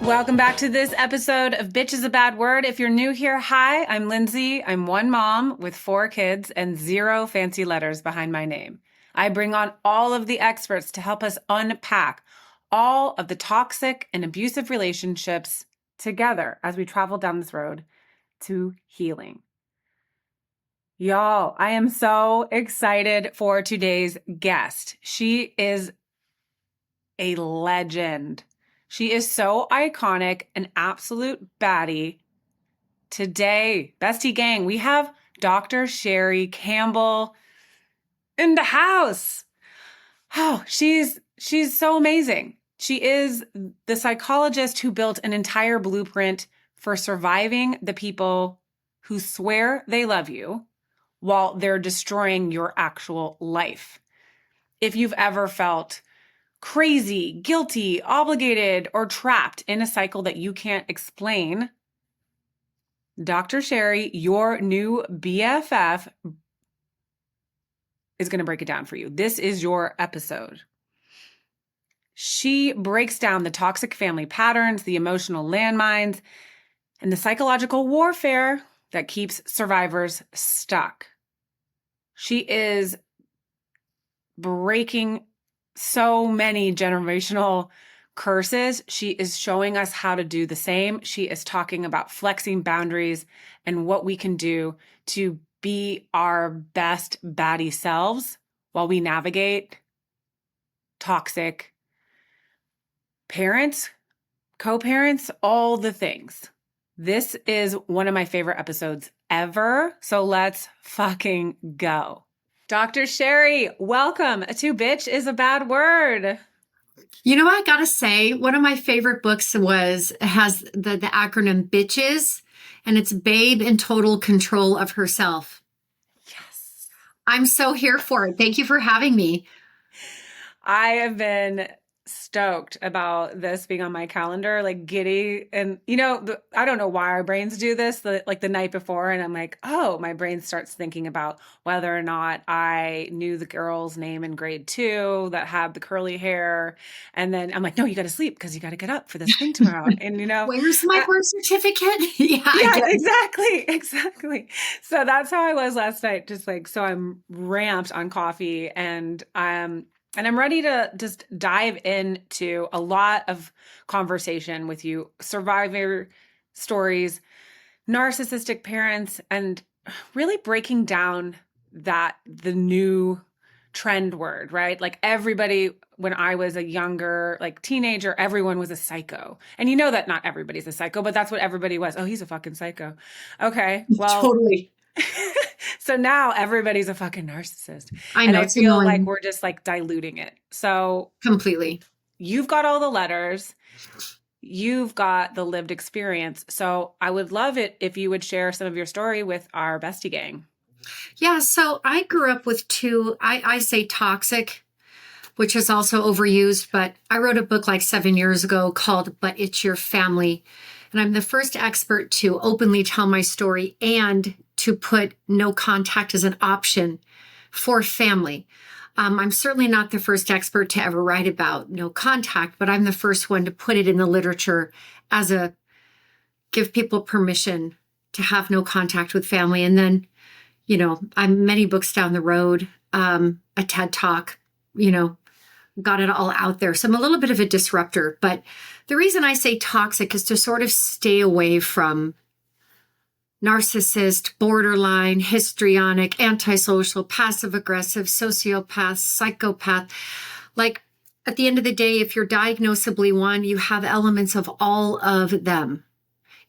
Welcome back to this episode of Bitch is a Bad Word. If you're new here, hi, I'm Lindsay. I'm one mom with 4 kids and 0 fancy letters behind my name. I bring on all of the experts to help us unpack all of the toxic and abusive relationships together as we travel down this road to healing. Y'all, I am so excited for today's guest. She is a legend. She is so iconic, an absolute baddie. Today, Bestie Gang, we have Dr. Sherrie Campbell in the house. Oh, she's so amazing. She is the psychologist who built an entire blueprint for surviving the people who swear they love you while they're destroying your actual life. If you've ever felt crazy, guilty, obligated, or trapped in a cycle that you can't explain, Dr. Sherrie, your new BFF, is going to break it down for you. This is your episode. She breaks down the toxic family patterns, the emotional landmines, and the psychological warfare that keeps survivors stuck. She is breaking so many generational curses. She is showing us how to do the same. She is talking about flexing boundaries and what we can do to be our best baddie selves while we navigate toxic parents, co-parents, all the things. This is one of my favorite episodes ever. So let's fucking go. Dr. Sherrie, welcome to Bitch is a Bad Word. You know what I gotta say? One of my favorite books has the acronym BITCHES, and it's Babe in Total Control of Herself. Yes. I'm so here for it. Thank you for having me. I have been stoked about this being on my calendar, like giddy. And, I don't know why our brains do this, like the night before. And I'm like, oh, my brain starts thinking about whether or not I knew the girl's name in grade 2 that had the curly hair. And then I'm like, no, you got to sleep because you got to get up for this thing tomorrow. And, Where's my birth certificate? Yeah, I yeah, get it. exactly. So that's how I was last night. Just like, so I'm ramped on coffee and I'm ready to just dive into a lot of conversation with you, survivor stories, narcissistic parents, and really breaking down the new trend word, right? Like everybody, when I was a younger, like teenager, everyone was a psycho. And you know that not everybody's a psycho, but that's what everybody was. Oh, he's a fucking psycho. Okay, well, Totally. so now everybody's a fucking narcissist. I And know I it's feel like annoying. we're just like diluting it. So Completely. you've got all the letters, you've got the lived experience. So I would love it if you would share some of your story with our bestie gang. Yeah, so I grew up with I say toxic, which is also overused, but I wrote a book like 7 years ago called But It's Your Family. And I'm the first expert to openly tell my story and to put no contact as an option for family. I'm certainly not the first expert to ever write about no contact, but I'm the first one to put it in the literature as give people permission to have no contact with family. And then, I'm many books down the road, a TED Talk, got it all out there. So I'm a little bit of a disruptor, but the reason I say toxic is to sort of stay away from narcissist, borderline, histrionic, antisocial, passive aggressive, sociopath, psychopath. Like at the end of the day, if you're diagnosably one, you have elements of all of them.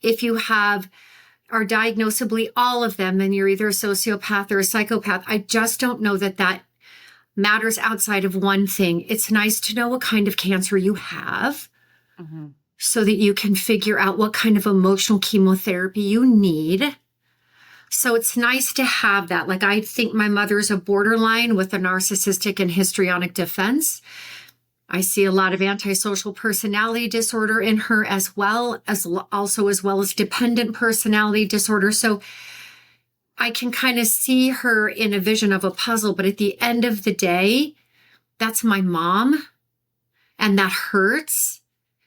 If you are diagnosably all of them, then you're either a sociopath or a psychopath. I just don't know that matters outside of one thing. It's nice to know what kind of cancer you have so that you can figure out what kind of emotional chemotherapy you need. So it's nice to have that. Like I think my mother's a borderline with a narcissistic and histrionic defense. I see a lot of antisocial personality disorder in her as well as dependent personality disorder. So I can kind of see her in a vision of a puzzle, but at the end of the day, that's my mom and that hurts.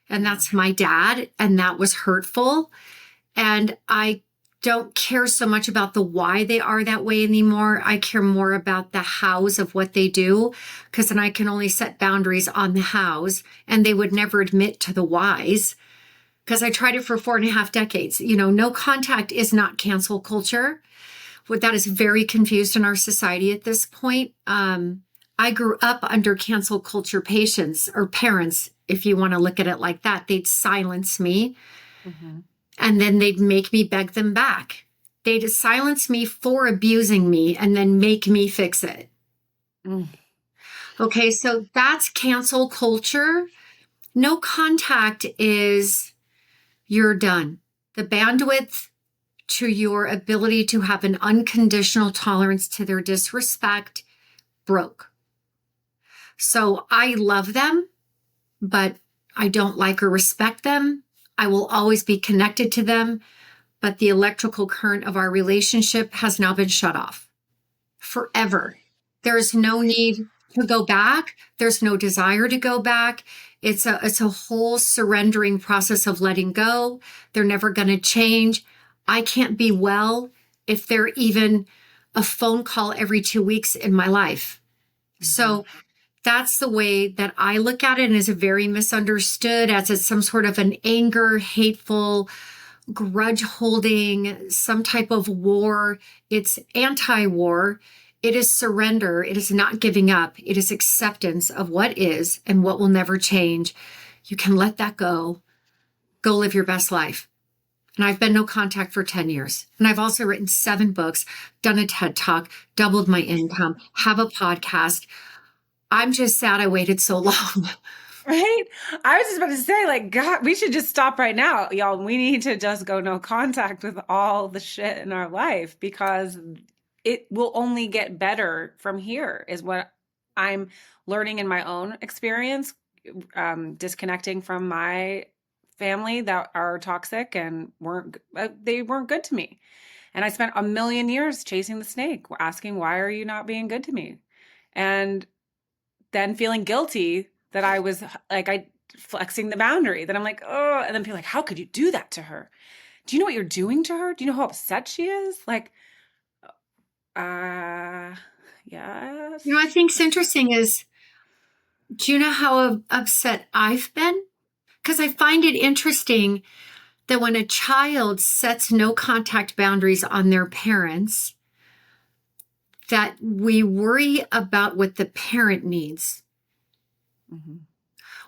and that's my dad, and that was hurtful. And I don't care so much about the why they are that way anymore. I care more about the hows of what they do, because then I can only set boundaries on the hows, and they would never admit to the whys. Because I tried it for 4.5 decades. No contact is not cancel culture. What that is very confused in our society at this point. I grew up under cancel culture patients or parents, if you want to look at it like that. They'd silence me, and then they'd make me beg them back. They'd silence me for abusing me and then make me fix it. Okay, so that's cancel culture. No contact is you're done. The bandwidth to your ability to have an unconditional tolerance to their disrespect broke. So I love them, but I don't like or respect them. I will always be connected to them, but the electrical current of our relationship has now been shut off forever. There's no need to go back. There's no desire to go back. It's a whole surrendering process of letting go. They're never going to change. I can't be well if they're even a phone call every 2 weeks in my life. So that's the way that I look at it, and is very misunderstood as it's some sort of an anger, hateful, grudge holding, some type of war. It's anti-war. It is surrender. It is not giving up. It is acceptance of what is and what will never change. You can let that go. Go live your best life. And I've been no contact for 10 years. And I've also written 7 books, done a TED Talk, doubled my income, have a podcast. I'm just sad I waited so long. Right? I was just about to say, like, God, we should just stop right now, y'all. We need to just go no contact with all the shit in our life, because it will only get better from here, is what I'm learning in my own experience, disconnecting from my family that are toxic and they weren't good to me. And I spent a million years chasing the snake, asking, why are you not being good to me? And then feeling guilty that I was like, flexing the boundary, that I'm like, oh, and then feel like, how could you do that to her? Do you know what you're doing to her? Do you know how upset she is? Like, yes. I think's interesting is, do you know how upset I've been? Because I find it interesting that when a child sets no contact boundaries on their parents, that we worry about what the parent needs.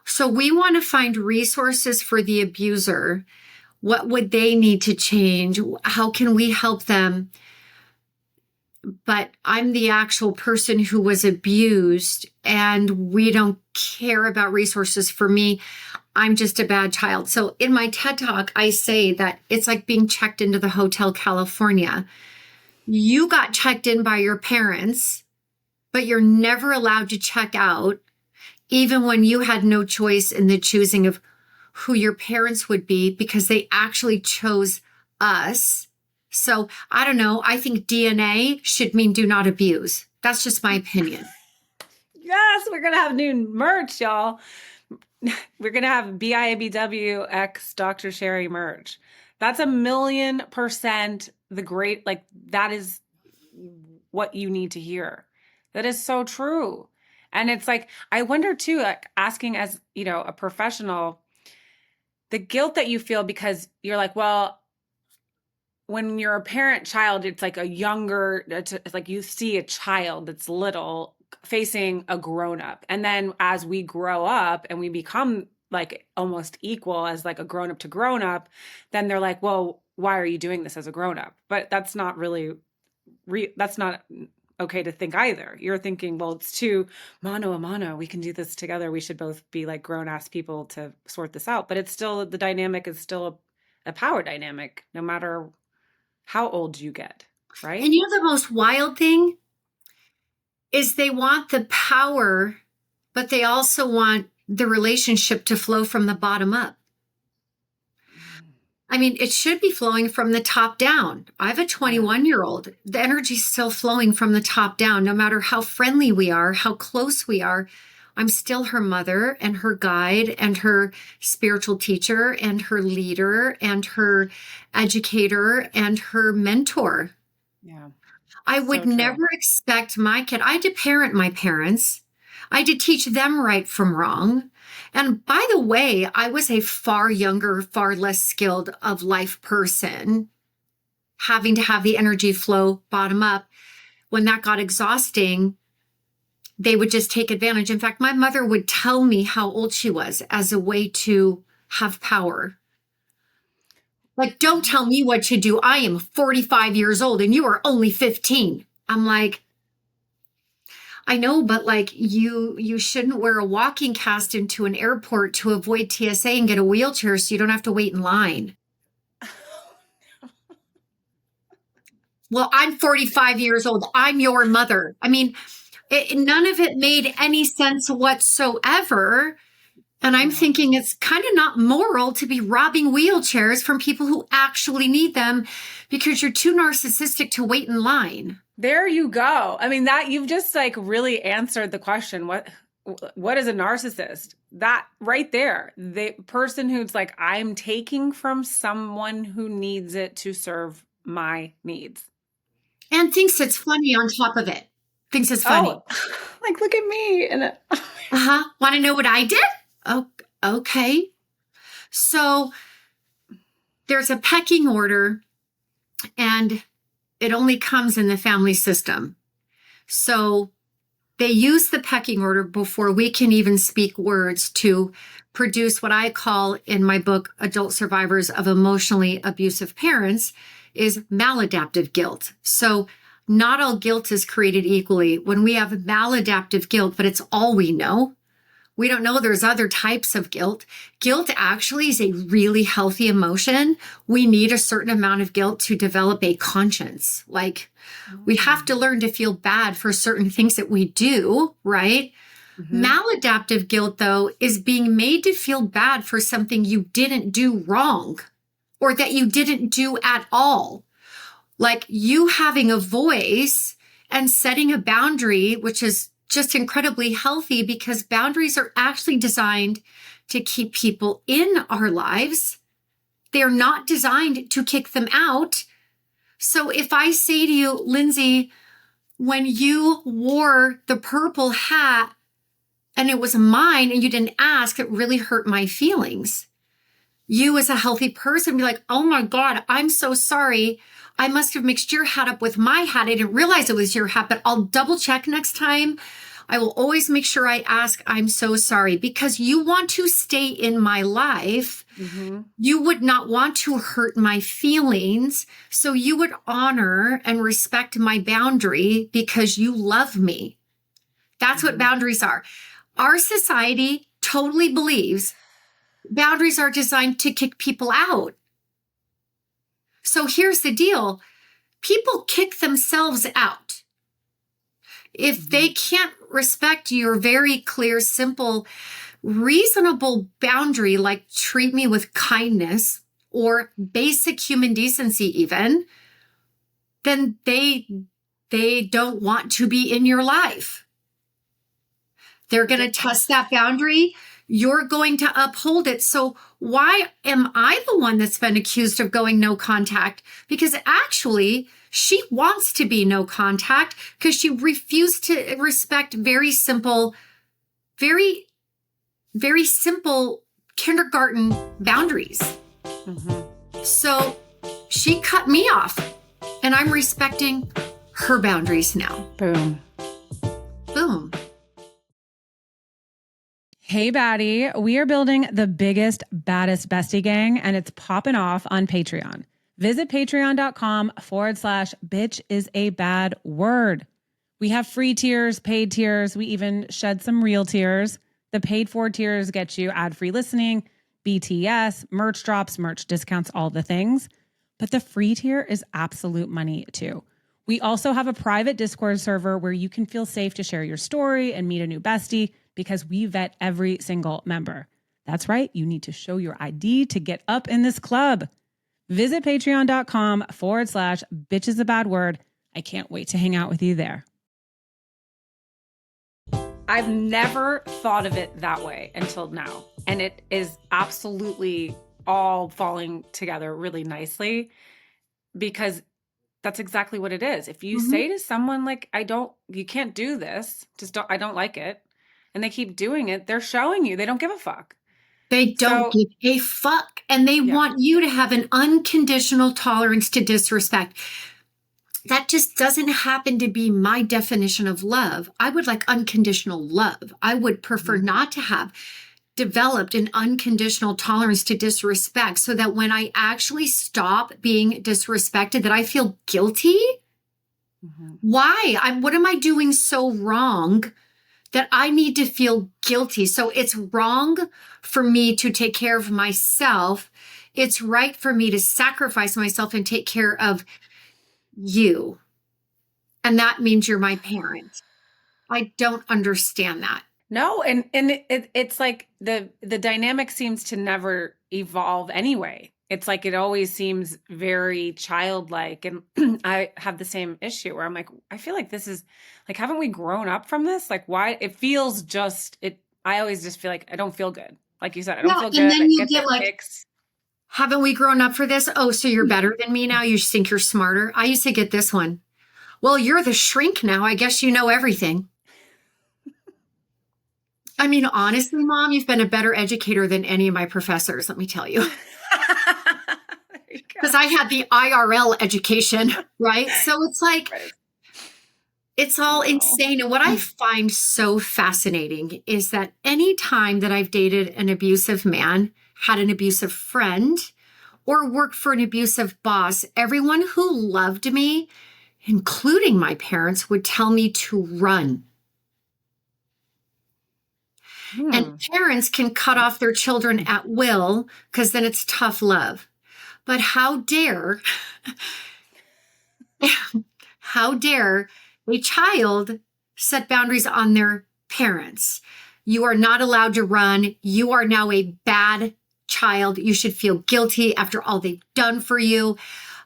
So we want to find resources for the abuser. What would they need to change? How can we help them? But I'm the actual person who was abused, and we don't care about resources for me. I'm just a bad child. So in my TED Talk, I say that it's like being checked into the Hotel California. You got checked in by your parents, but you're never allowed to check out, even when you had no choice in the choosing of who your parents would be, because they actually chose us. So I don't know. I think DNA should mean do not abuse. That's just my opinion. Yes, we're going to have new merch, y'all. We're going to have BIABW X Dr. Sherrie merch. That's 1,000,000% the great, like, that is what you need to hear. That is so true. And it's like, I wonder too, like, asking as, a professional, the guilt that you feel because you're like, well, when you're a parent child, it's like it's like you see a child that's little facing a grown-up. And then as we grow up and we become like almost equal as like a grown-up to grown-up, then they're like, well, why are you doing this as a grown-up? But that's not really, that's not okay to think either. You're thinking, well, it's too mano a mano. We can do this together. We should both be like grown-ass people to sort this out. But it's still, the dynamic is still a power dynamic, no matter how old you get, right? And the most wild thing is they want the power, but they also want the relationship to flow from the bottom up. I mean, it should be flowing from the top down. I have a 21-year-old. The energy's still flowing from the top down, no matter how friendly we are, how close we are. I'm still her mother and her guide and her spiritual teacher and her leader and her educator and her mentor. Yeah. I So would true. never expect my kid. I had to parent my parents. I had to teach them right from wrong. And by the way, I was a far younger, far less skilled of life person, having to have the energy flow bottom up. When that got exhausting, they would just take advantage. In fact, my mother would tell me how old she was as a way to have power. Like, don't tell me what to do. I am 45 years old and you are only 15. I'm like, I know, but like you shouldn't wear a walking cast into an airport to avoid TSA and get a wheelchair so you don't have to wait in line. Well, I'm 45 years old. I'm your mother. I mean, none of it made any sense whatsoever. And I'm Yeah. thinking it's kind of not moral to be robbing wheelchairs from people who actually need them because you're too narcissistic to wait in line. There you go. I mean, that you've just like really answered the question. What is a narcissist? That right there. The person who's like, I'm taking from someone who needs it to serve my needs. And thinks it's funny on top of it. Thinks it's funny. Oh, like look at me. And Want to know what I did? Oh, okay. So there's a pecking order, and it only comes in the family system. So they use the pecking order before we can even speak words to produce what I call in my book, Adult Survivors of Emotionally Abusive Parents, is maladaptive guilt. So not all guilt is created equally. When we have maladaptive guilt, but it's all we know, we don't know there's other types of guilt. Guilt actually is a really healthy emotion. We need a certain amount of guilt to develop a conscience. Like we have to learn to feel bad for certain things that we do, right? mm-hmm. Maladaptive guilt, though, is being made to feel bad for something you didn't do wrong or that you didn't do at all. Like you having a voice and setting a boundary, which is just incredibly healthy because boundaries are actually designed to keep people in our lives. They're not designed to kick them out. So if I say to you, Lindsay, when you wore the purple hat and it was mine and you didn't ask, it really hurt my feelings. You as a healthy person be like, oh my God, I'm so sorry. I must have mixed your hat up with my hat. I didn't realize it was your hat, but I'll double check next time. I will always make sure I ask, I'm so sorry, because you want to stay in my life. Mm-hmm. You would not want to hurt my feelings. So you would honor and respect my boundary because you love me. That's what boundaries are. Our society totally believes boundaries are designed to kick people out. So here's the deal. People kick themselves out. If they can't respect your very clear, simple, reasonable boundary, like treat me with kindness or basic human decency even, then they don't want to be in your life. They're going to test that boundary. You're going to uphold it. So why am I the one that's been accused of going no contact? Because actually, she wants to be no contact because she refused to respect very simple, very, very simple kindergarten boundaries. Mm-hmm. So she cut me off and I'm respecting her boundaries now. Boom. Boom. Hey, baddie. We are building the biggest, baddest bestie gang, and it's popping off on Patreon. Visit patreon.com/bitch is a bad word. We have free tiers, paid tiers. We even shed some real tiers. The paid for tiers get you ad-free listening, BTS, merch drops, merch discounts, all the things. But the free tier is absolute money too. We also have a private Discord server where you can feel safe to share your story and meet a new bestie because we vet every single member. That's right. You need to show your ID to get up in this club. Visit patreon.com/bitch is a bad word. I can't wait to hang out with you there. I've never thought of it that way until now. And it is absolutely all falling together really nicely because that's exactly what it is. If you Mhm. say to someone like, you can't do this, just don't, I don't like it, and they keep doing it, they're showing you they don't give a fuck. They don't So, give a fuck, and they yeah. want you to have an unconditional tolerance to disrespect. That just doesn't happen to be my definition of love. I would like unconditional love. I would prefer Mhm. not to have developed an unconditional tolerance to disrespect so that when I actually stop being disrespected, that I feel guilty. Mhm. Why? What am I doing so wrong that I need to feel guilty? So it's wrong for me to take care of myself. It's right for me to sacrifice myself and take care of you. And that means you're my parent. I don't understand that. No, and it's like the dynamic seems to never evolve anyway. It's like it always seems very childlike, and I have the same issue where I'm like, I feel like this is like, haven't we grown up from this? Like, why it feels just it? I always just feel like I don't feel good. Like you said, I don't Yeah. feel And good. then I you get the get like, icks. haven't we grown up for this? Oh, so you're better than me now? You think you're smarter? I used to get this one. Well, you're the shrink now. I guess you know everything. I mean, honestly, Mom, you've been a better educator than any of my professors, let me tell you. There you Because go. I had the IRL education, right? So it's like, Right. it's all No. insane. And what I find so fascinating is that any time that I've dated an abusive man, had an abusive friend, or worked for an abusive boss, everyone who loved me, including my parents, would tell me to run. And Hmm. parents can cut off their children at will because then it's tough love. But how dare a child set boundaries on their parents? You are not allowed to run. You are now a bad child. You should feel guilty after all they've done for you.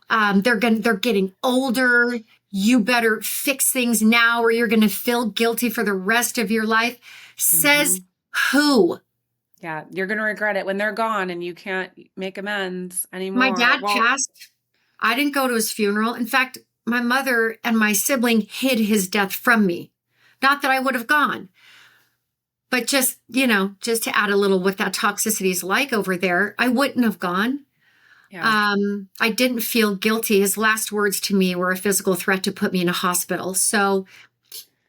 They're getting older. You better fix things now or you're going to feel guilty for the rest of your life. Says Hmm. who? Yeah, you're gonna regret it when they're gone and you can't make amends My anymore. dad Well, passed. I didn't go to his funeral. In fact, my mother and my sibling hid his death from me. Not that I would have gone, but just, just to add a little what that toxicity is like over there, I wouldn't have gone. yeah. I didn't feel guilty. His last words to me were a physical threat to put me in a hospital. So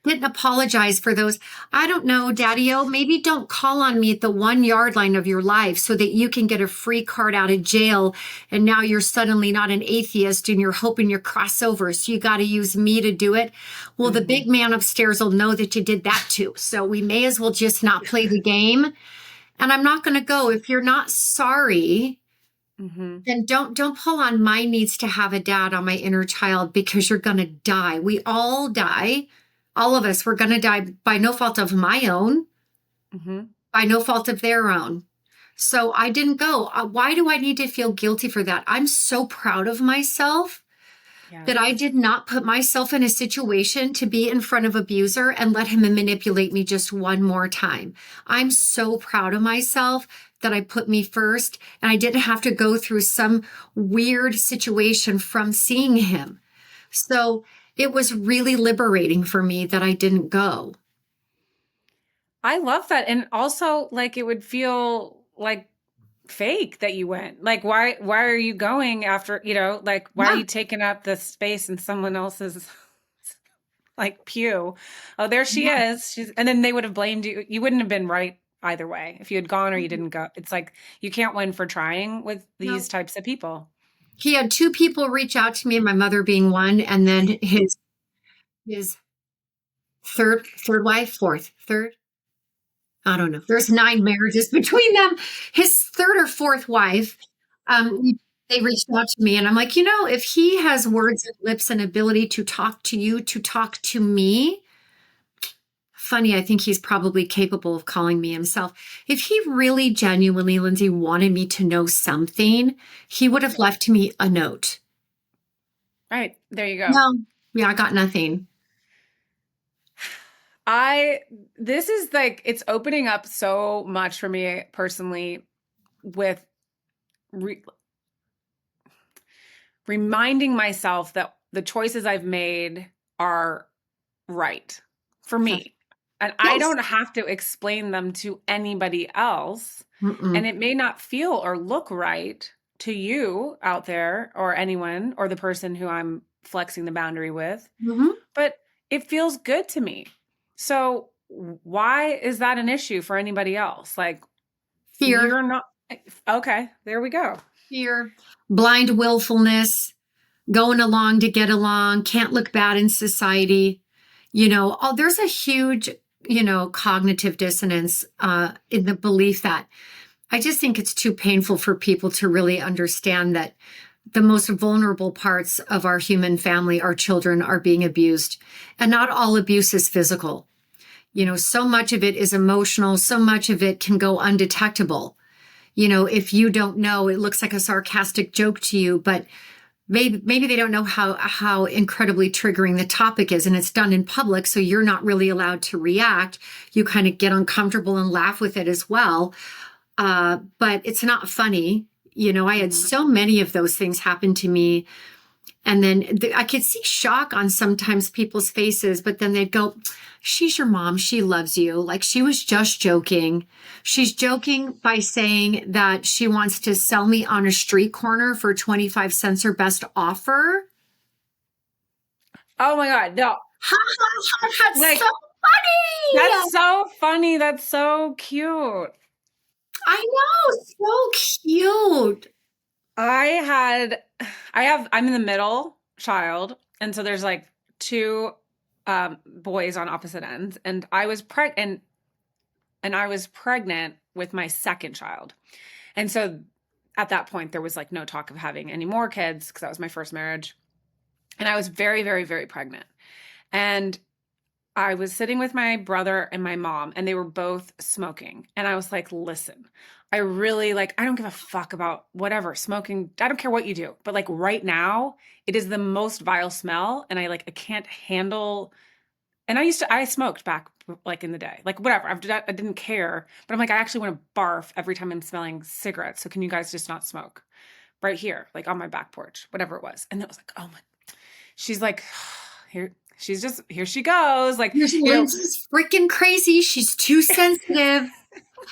didn't apologize for those. I don't know, Daddy O, maybe don't call on me at the 1 yard line of your life so that you can get a free card out of jail. And now you're suddenly not an atheist and you're hoping you're crossover. So you got to use me to do it. Well, the Hmm. big man upstairs will know that you did that too. So we may as well just not play the game. And I'm not going to go. If you're not sorry, Hmm. then don't pull on my needs to have a dad on my inner child because you're going to die. We all die. All of us, we're going to die by no fault of my own, Hmm. by no fault of their own. So I didn't go. Why do I need to feel guilty for that? I'm so proud of myself that I Yes. did not put myself in a situation to be in front of abuser and let him manipulate me just one more time. I'm so proud of myself that I put me first and I didn't have to go through some weird situation from seeing him. So it was really liberating for me that I didn't go. I love that. And also, like, it would feel like fake that you went. Like, why are you going after, like, why are Yeah. you taking up the space in someone else's like pew? Oh, there she Yeah. is. And then they would have blamed you. You wouldn't have been right either way if you had gone or you didn't go. It's like you can't win for trying with these No. types of people. He had two people reach out to me, my mother being one, and then his third wife, third. I don't know. There's 9 marriages between them. His third or fourth wife, they reached out to me, and I'm like, if he has words and lips and ability to talk to you, to talk to me, funny, I think he's probably capable of calling me himself. If he really genuinely, Lindsay, wanted me to know something, he would have left me a note. Right. There you go. No, yeah, I got nothing. I this is like it's opening up so much for me personally with re reminding myself that the choices I've made are right for Yes. me. And I Yes. don't have to explain them to anybody else. And Mm-mm. it may not feel or look right to you out there or anyone or the person who I'm flexing the boundary with, Mhm. but it feels good to me. So why is that an issue for anybody else? Like Fear, you're not okay, there we go. fear, blind willfulness, going along to get along, can't look bad in society. There's a huge, cognitive dissonance in the belief that I just think it's too painful for people to really understand that the most vulnerable parts of our human family, our children, are being abused. And not all abuse is physical. So much of it is emotional, so much of it can go undetectable. If you don't know, it looks like a sarcastic joke to you, but maybe they don't know how incredibly triggering the topic is, and it's done in public, so you're not really allowed to react. You kind of get uncomfortable and laugh with it as well. But it's not funny. I had Mhm. so many of those things happen to me. And then I could see shock on sometimes people's faces, but then they'd go, she's your mom. She loves you. Like she was just joking. She's joking by saying that she wants to sell me on a street corner for 25 cents her best offer. Oh my God. No. Ha ha ha. That's so Like funny. that's so funny. That's so cute. I know. So cute. I had, I'm in the middle child. And so there's like two boys on opposite ends. And I was pregnant and I was pregnant with my second child. And so at that point, there was like no talk of having any more kids because that was my first marriage. And I was very, very, very pregnant. And I was sitting with my brother and my mom, and they were both smoking. And I was like, listen, I really like, I don't give a fuck about whatever smoking. I don't care what you do. But like right now, it is the most vile smell. And I can't handle. And I smoked back like in the day, like whatever. I didn't care. But I'm like, I actually want to barf every time I'm smelling cigarettes. So can you guys just not smoke right here, like on my back porch, whatever it was. And it was like, oh my, she's like, here, she's just, here she goes. Like, There's you know, Lindsay's freaking crazy. She's too sensitive.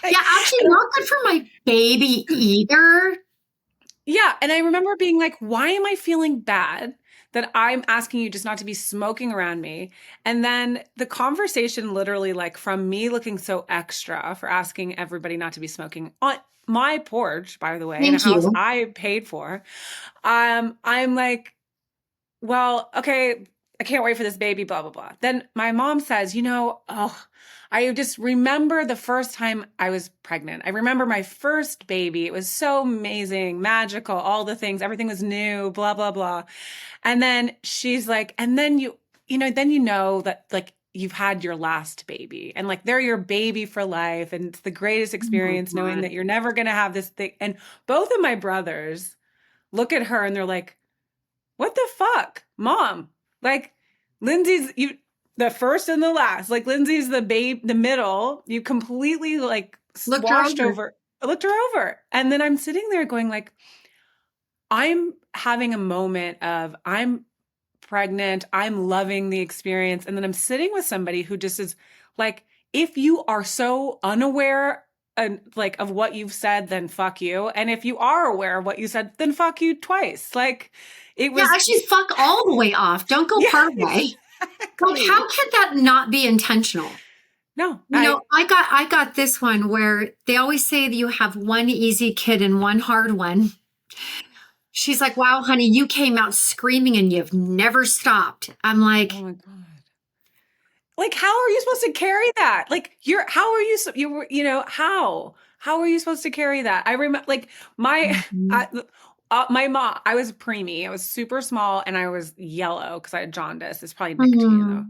like, Yeah, actually, not good for my baby either. yeah. And I remember being like, why am I feeling bad that I'm asking you just not to be smoking around me? And then the conversation literally, like, from me looking so extra for asking everybody not to be smoking on my porch, by the way, in a Thank house you. I paid for. I'm like, well, okay, I can't wait for this baby, blah, blah, blah. Then my mom says, oh, I just remember the first time I was pregnant. I remember my first baby. It was so amazing, magical, all the things, everything was new, blah, blah, blah. And then she's like, and then then you know that like you've had your last baby and like they're your baby for life. And it's the greatest Oh my experience knowing God. that you're never going to have this thing. And both of my brothers look at her and they're like, what the fuck, mom? Like Lindsay's you the first and the last. Like Lindsay's the babe, the middle. You completely like Looked her washed over. over. I looked her over. And then I'm sitting there going like, I'm having a moment of I'm pregnant, I'm loving the experience. And then I'm sitting with somebody who just is like, if you are so unaware and like of what you've said, then fuck you. And if you are aware of what you said, then fuck you twice. Like it Yeah, was, actually, fuck all the way off. Don't go yeah, part way. Like, how exactly. could that not be intentional? No, I, I got this one where they always say that you have one easy kid and one hard one. She's like, wow, honey, you came out screaming and you've never stopped. I'm oh like, my God. Like, how are you supposed to carry that? Like, how are you, you were, how are you supposed to carry that? I remember, like, my, mhm, I, my mom, I was preemie. I was super small and I was yellow because I had jaundice. It's probably nicotine though.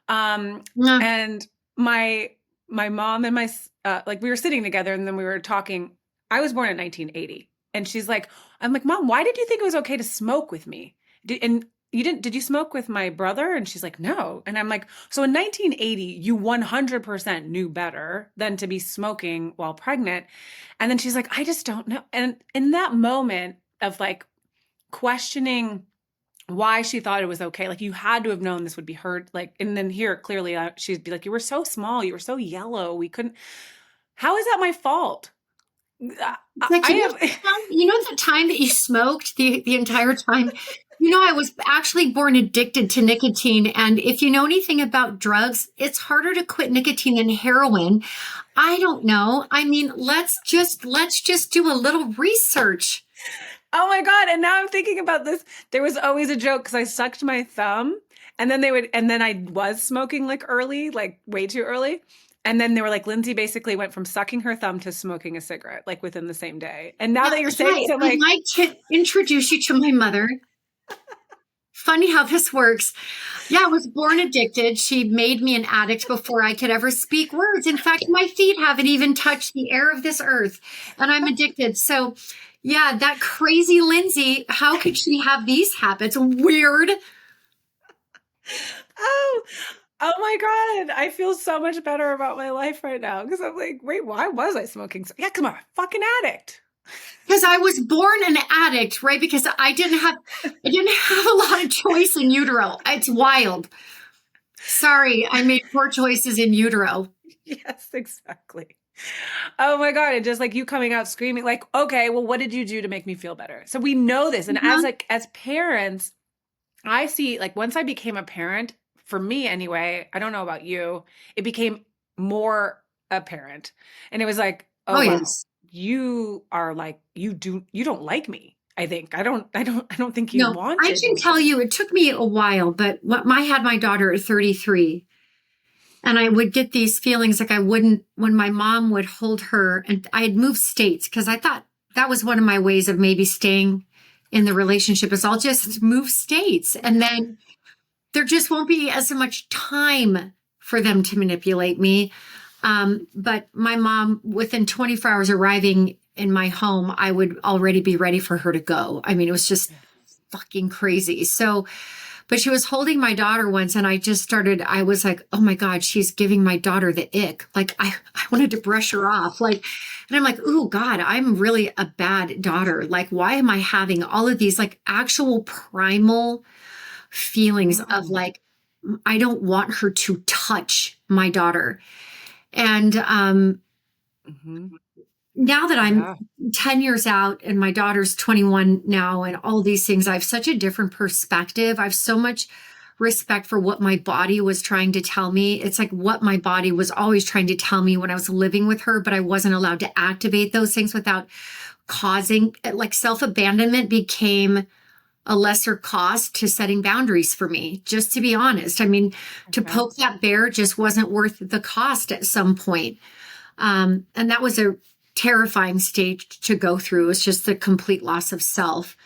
mhm, yeah, And my mom and like, we were sitting together and then we were talking. I was born in 1980. And she's like, I'm like, Mom, why did you think it was okay to smoke with me? And did you smoke with my brother? And she's like, no. And I'm like, so in 1980, you 100% knew better than to be smoking while pregnant. And then she's like, I just don't know. And in that moment of like questioning why she thought it was okay, like you had to have known this would be hurt. Like, and then here clearly she'd be like, you were so small, you were so yellow, we couldn't. How is that my fault? It's like, I have. you know the time that you smoked the entire time? You know, I was actually born addicted to nicotine. And if you know anything about drugs, it's harder to quit nicotine than heroin. I don't know. I mean, let's just do a little research. Oh my God. And now I'm thinking about this. There was always a joke because I sucked my thumb and then I was smoking like early, like way too early. And then they were like, Lindsay basically went from sucking her thumb to smoking a cigarette, like within the same day. And now that you're saying Right. it, I'm I'd like, like to introduce you to my mother. Funny how this works. Yeah, I was born addicted. She made me an addict before I could ever speak words. In fact, my feet haven't even touched the air of this earth, and I'm addicted. So, yeah, that crazy Lindsay, how could she have these habits? Weird. oh, oh my God. I feel so much better about my life right now because I'm like, wait, why was I smoking? Yeah, come on, fucking addict. Because I was born an addict, right? Because I didn't have a lot of choice in utero. It's wild. Sorry, I made poor choices in utero. Yes, exactly. Oh my God. And just like you coming out screaming, like, okay, well, what did you do to make me feel better? So we know this. And Uh-huh. as parents, I see like once I became a parent, for me anyway, I don't know about you, it became more apparent. And it was like, oh Oh, wow, yes. you are like, you don't like me. I think. I don't think you No, I wanted can tell me. you it took me a while, but I had my daughter at 33, and I would get these feelings like I wouldn't, when my mom would hold her, and I had moved states because I thought that was one of my ways of maybe staying in the relationship is I'll just move states. And then there just won't be as much time for them to manipulate me. But my mom, within 24 hours arriving in my home, I would already be ready for her to go. I mean, it was just fucking crazy. So, but she was holding my daughter once and I was like, oh my God, she's giving my daughter the ick. Like I wanted to brush her off. Like, and I'm like, oh God, I'm really a bad daughter. Like, why am I having all of these like actual primal feelings of Mm. like, I don't want her to touch my daughter. And Hmm. now that I'm Yeah. 10 years out and my daughter's 21 now and all these things, I have such a different perspective. I have so much respect for what my body was trying to tell me. It's like what my body was always trying to tell me when I was living with her, but I wasn't allowed to activate those things without causing, like, self-abandonment became a lesser cost to setting boundaries for me, just to be honest. I mean, to Okay. poke that bear just wasn't worth the cost at some point. And that was a terrifying stage to go through. It's just the complete loss of self.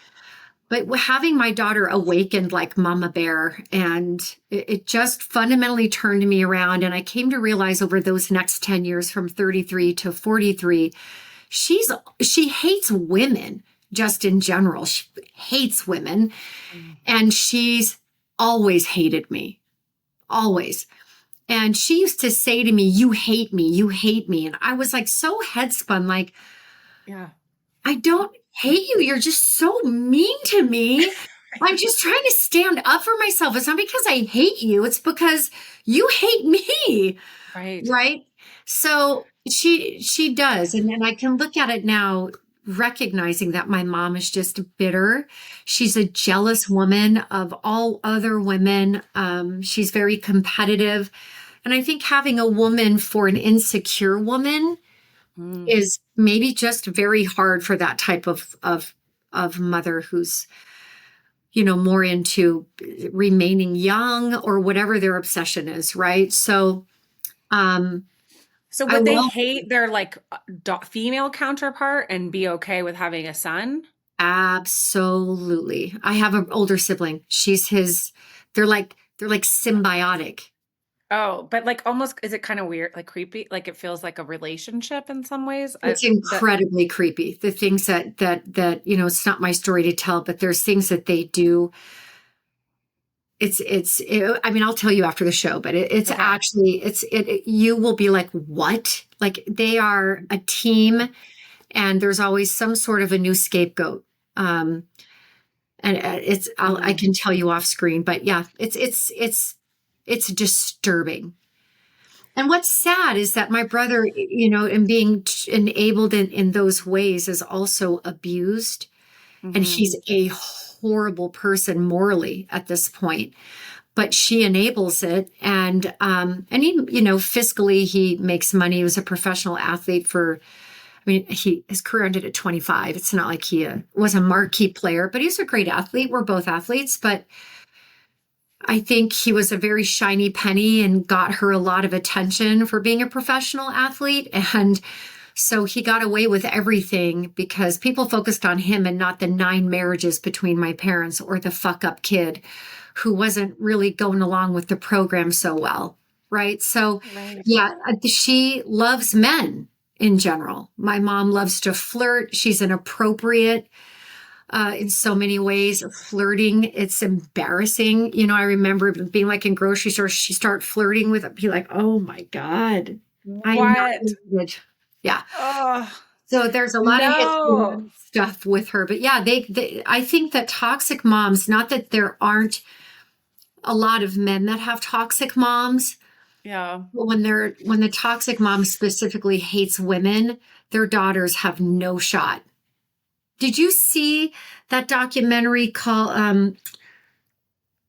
But having my daughter awakened like Mama Bear, and it just fundamentally turned me around. And I came to realize over those next 10 years from 33 to 43, she hates women just in general. She hates women. Mm. And she's always hated me, always. And she used to say to me, you hate me, you hate me. And I was like so headspun, like, Yeah. I don't hate you. You're just so mean to me. I'm just trying to stand up for myself. It's not because I hate you, it's because you hate me. Right. Right. So she does. And then I can look at it now, recognizing that my mom is just bitter. She's a jealous woman of all other women. She's very competitive. And I think having a woman for an insecure woman Mm. is maybe just very hard for that type of mother who's, more into remaining young or whatever their obsession is, right? So um So I would they will hate their like female counterpart and be okay with having a son? absolutely. I have an older sibling. She's his, they're like symbiotic. Oh, but like almost is it kind of weird, like creepy? Like it feels like a relationship in some ways. It's That incredibly creepy. The things that it's not my story to tell, but there's things that they do. I mean, I'll tell you after the show, but it's Okay. actually, you will be like, what? Like they are a team and there's always some sort of a new scapegoat. Um, and I Mm, can tell you off screen, but yeah, it's disturbing. And what's sad is that my brother, in being enabled in those ways is also abused. And hmm. he's a horrible person morally at this point, but she enables it. And he, fiscally, he makes money. He was a professional athlete his career ended at 25. It's not like he was a marquee player, but he's a great athlete. We're both athletes, but I think he was a very shiny penny and got her a lot of attention for being a professional athlete. And so he got away with everything because people focused on him and not the 9 marriages between my parents or the fuck up kid who wasn't really going along with the program so well. Right. So, Right. yeah, she loves men in general. My mom loves to flirt. She's inappropriate in so many ways. Flirting, it's embarrassing. I remember being like in grocery stores, she start flirting with it, be like, oh my God, I'm not What? good. Yeah. Oh, So there's a lot of no. history stuff with her. But yeah, I think that toxic moms, not that there aren't a lot of men that have toxic moms, Yeah. but when the toxic mom specifically hates women, their daughters have no shot. Did you see that documentary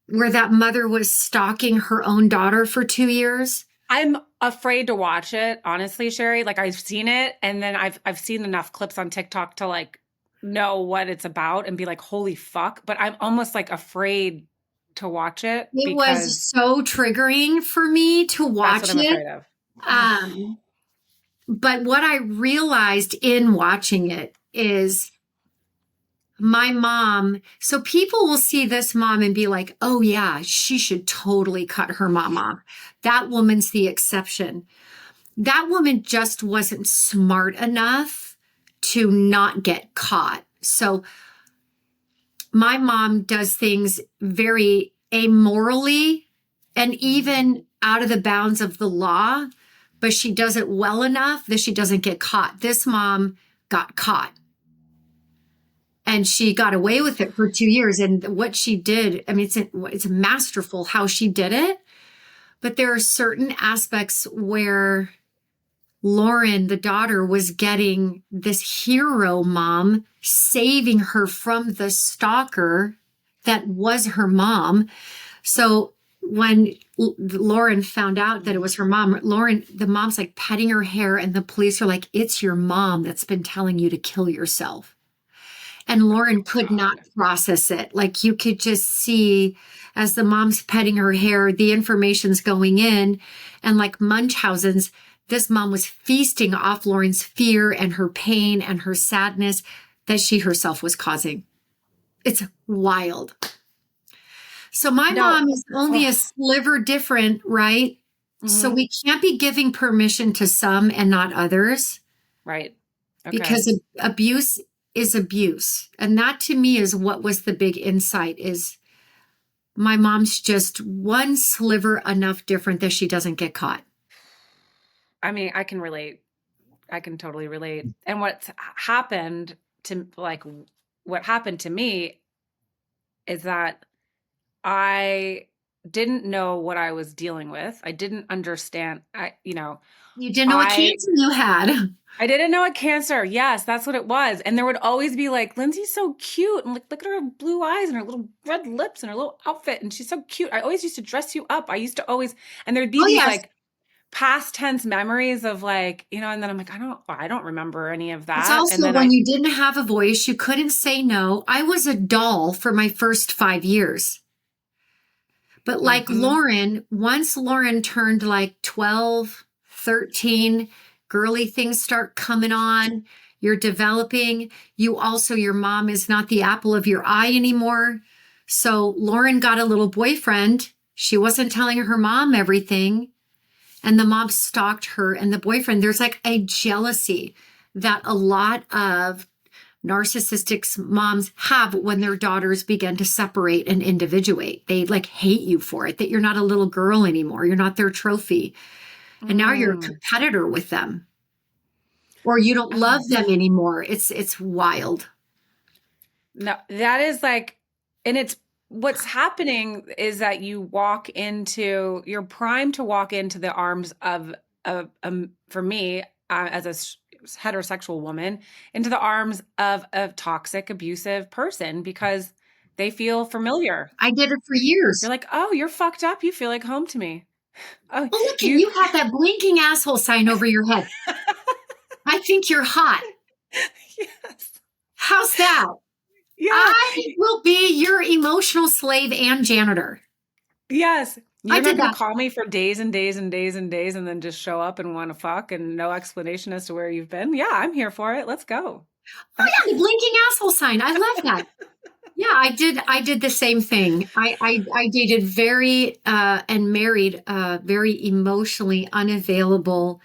where that mother was stalking her own daughter for 2 years? I'm afraid to watch it, honestly, Sherry. Like I've seen it and then I've seen enough clips on TikTok to like know what it's about and be like, holy fuck. But I'm almost like afraid to watch it It was because so triggering for me to that's what watch I'm it. afraid of. Um, but what I realized in watching it is my mom. So people will see this mom and be like, oh, yeah, she should totally cut her mom off. That woman's the exception. That woman just wasn't smart enough to not get caught. So my mom does things very amorally and even out of the bounds of the law, but she does it well enough that she doesn't get caught. This mom got caught and she got away with it for 2 years. And what she did, I mean, it's masterful how she did it, but there are certain aspects where Lauren, the daughter, was getting this hero mom saving her from the stalker that was her mom. So when Lauren found out that it was her mom, the mom's like petting her hair, and the police are like, it's your mom that's been telling you to kill yourself. And Lauren could not God. process it. Like you could just see as the mom's petting her hair, the information's going in. And like Munchausen's, this mom was feasting off Lauren's fear and her pain and her sadness that she herself was causing. It's wild. So my No. mom is only a Oh, sliver different, right? So hmm. we can't be giving permission to some and not others Right. Okay. because abuse is abuse. And that to me is what was the big insight is my mom's just one sliver enough different that she doesn't get caught. I mean, I can relate. I can totally relate. And what happened to me is that I didn't know what I was dealing with. I didn't understand. You didn't know what I cancer you had. I didn't know a cancer. Yes, that's what it was. And there would always be like, Lindsay's so cute. And like, look at her blue eyes and her little red lips and her little outfit. And she's so cute. I always used to dress you up. I used to always, and there'd be Oh, these yes. like past tense memories of like, and then I'm like, I don't remember any of It's that. And also then when you didn't have a voice, you couldn't say no. I was a doll for my first 5 years. But like mhm. Lauren, once Lauren turned like 12, 13, girly things start coming on. You're developing. Your mom is not the apple of your eye anymore. So Lauren got a little boyfriend. She wasn't telling her mom everything. And the mom stalked her and the boyfriend. There's like a jealousy that a lot of narcissistic moms have when their daughters begin to separate and individuate. They like hate you for it, that you're not a little girl anymore. You're not their trophy. And now you're a Mm. competitor with them, or you don't Oh, love them anymore. It's wild. no, that is like, and it's what's happening is that you're primed to walk into the arms of, for me, as a heterosexual woman, into the arms of a toxic, abusive person because they feel familiar. I did it for You're years. like, oh, you're fucked up. You feel like home to me. Oh, Oh, look, and you, you have that blinking asshole sign over your head. I think you're hot. yes, How's that? yeah, I will be your emotional slave and janitor. yes. I You're not did going that. to call me for days and days and days and days and then just show up and want to fuck and no explanation as to where you've been. Yeah, I'm here for it. Let's go. Oh yeah, the blinking asshole sign. I love that. Yeah, I did the same thing. I dated very and married very emotionally unavailable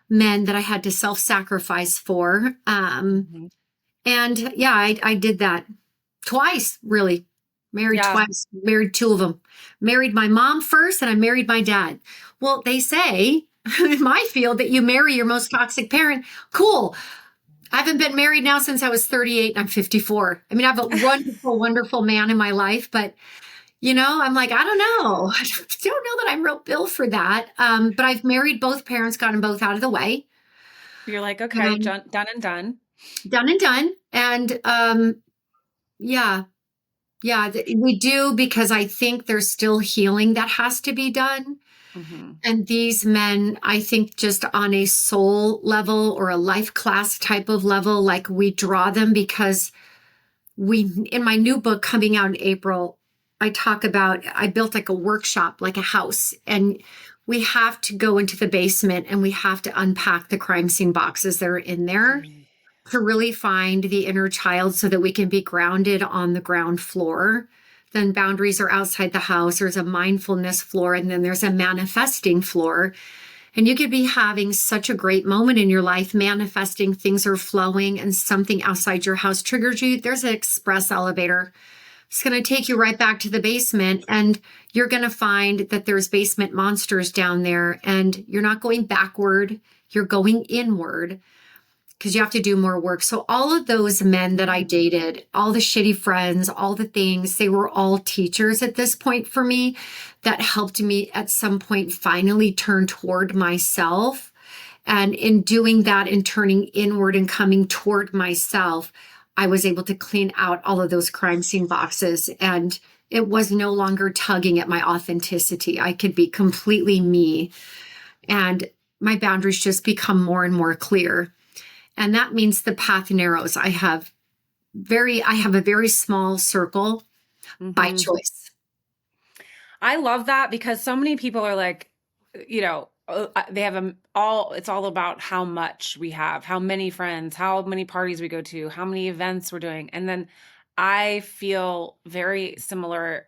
men that I had to self-sacrifice for. Mhm. And yeah, I did that twice, really. Married Yeah. twice, married two of them. Married my mom first, and I married my dad. Well, they say in my field that you marry your most toxic parent. Cool. I haven't been married now since I was 38 and I'm 54. I mean, I have a wonderful, wonderful man in my life, but I'm like, I don't know. I don't know that I'm real built for that. But I've married both parents, gotten both out of the way. You're like, okay, Um, done and done. done and done. And yeah, yeah, we do because I think there's still healing that has to be done. Hmm. And these men, I think just on a soul level or a life class type of level, like we draw them because in my new book coming out in April, I built like a workshop, like a house, and we have to go into the basement and we have to unpack the crime scene boxes that are in there to really find the inner child so that we can be grounded on the ground floor. Then boundaries are outside the house. There's a mindfulness floor, and then there's a manifesting floor. And you could be having such a great moment in your life, manifesting, things are flowing, and something outside your house triggers you. There's an express elevator. It's going to take you right back to the basement, and you're going to find that there's basement monsters down there, and you're not going backward, you're going inward because you have to do more work. So all of those men that I dated, all the shitty friends, all the things, they were all teachers at this point for me that helped me at some point finally turn toward myself. And in doing that and turning inward and coming toward myself, I was able to clean out all of those crime scene boxes. And it was no longer tugging at my authenticity. I could be completely me. And my boundaries just become more and more clear. And that means the path narrows. I have a very small circle by Hmm. choice. I love that because so many people are like, they have it's all about how much we have, how many friends, how many parties we go to, how many events we're doing. And then I feel very similar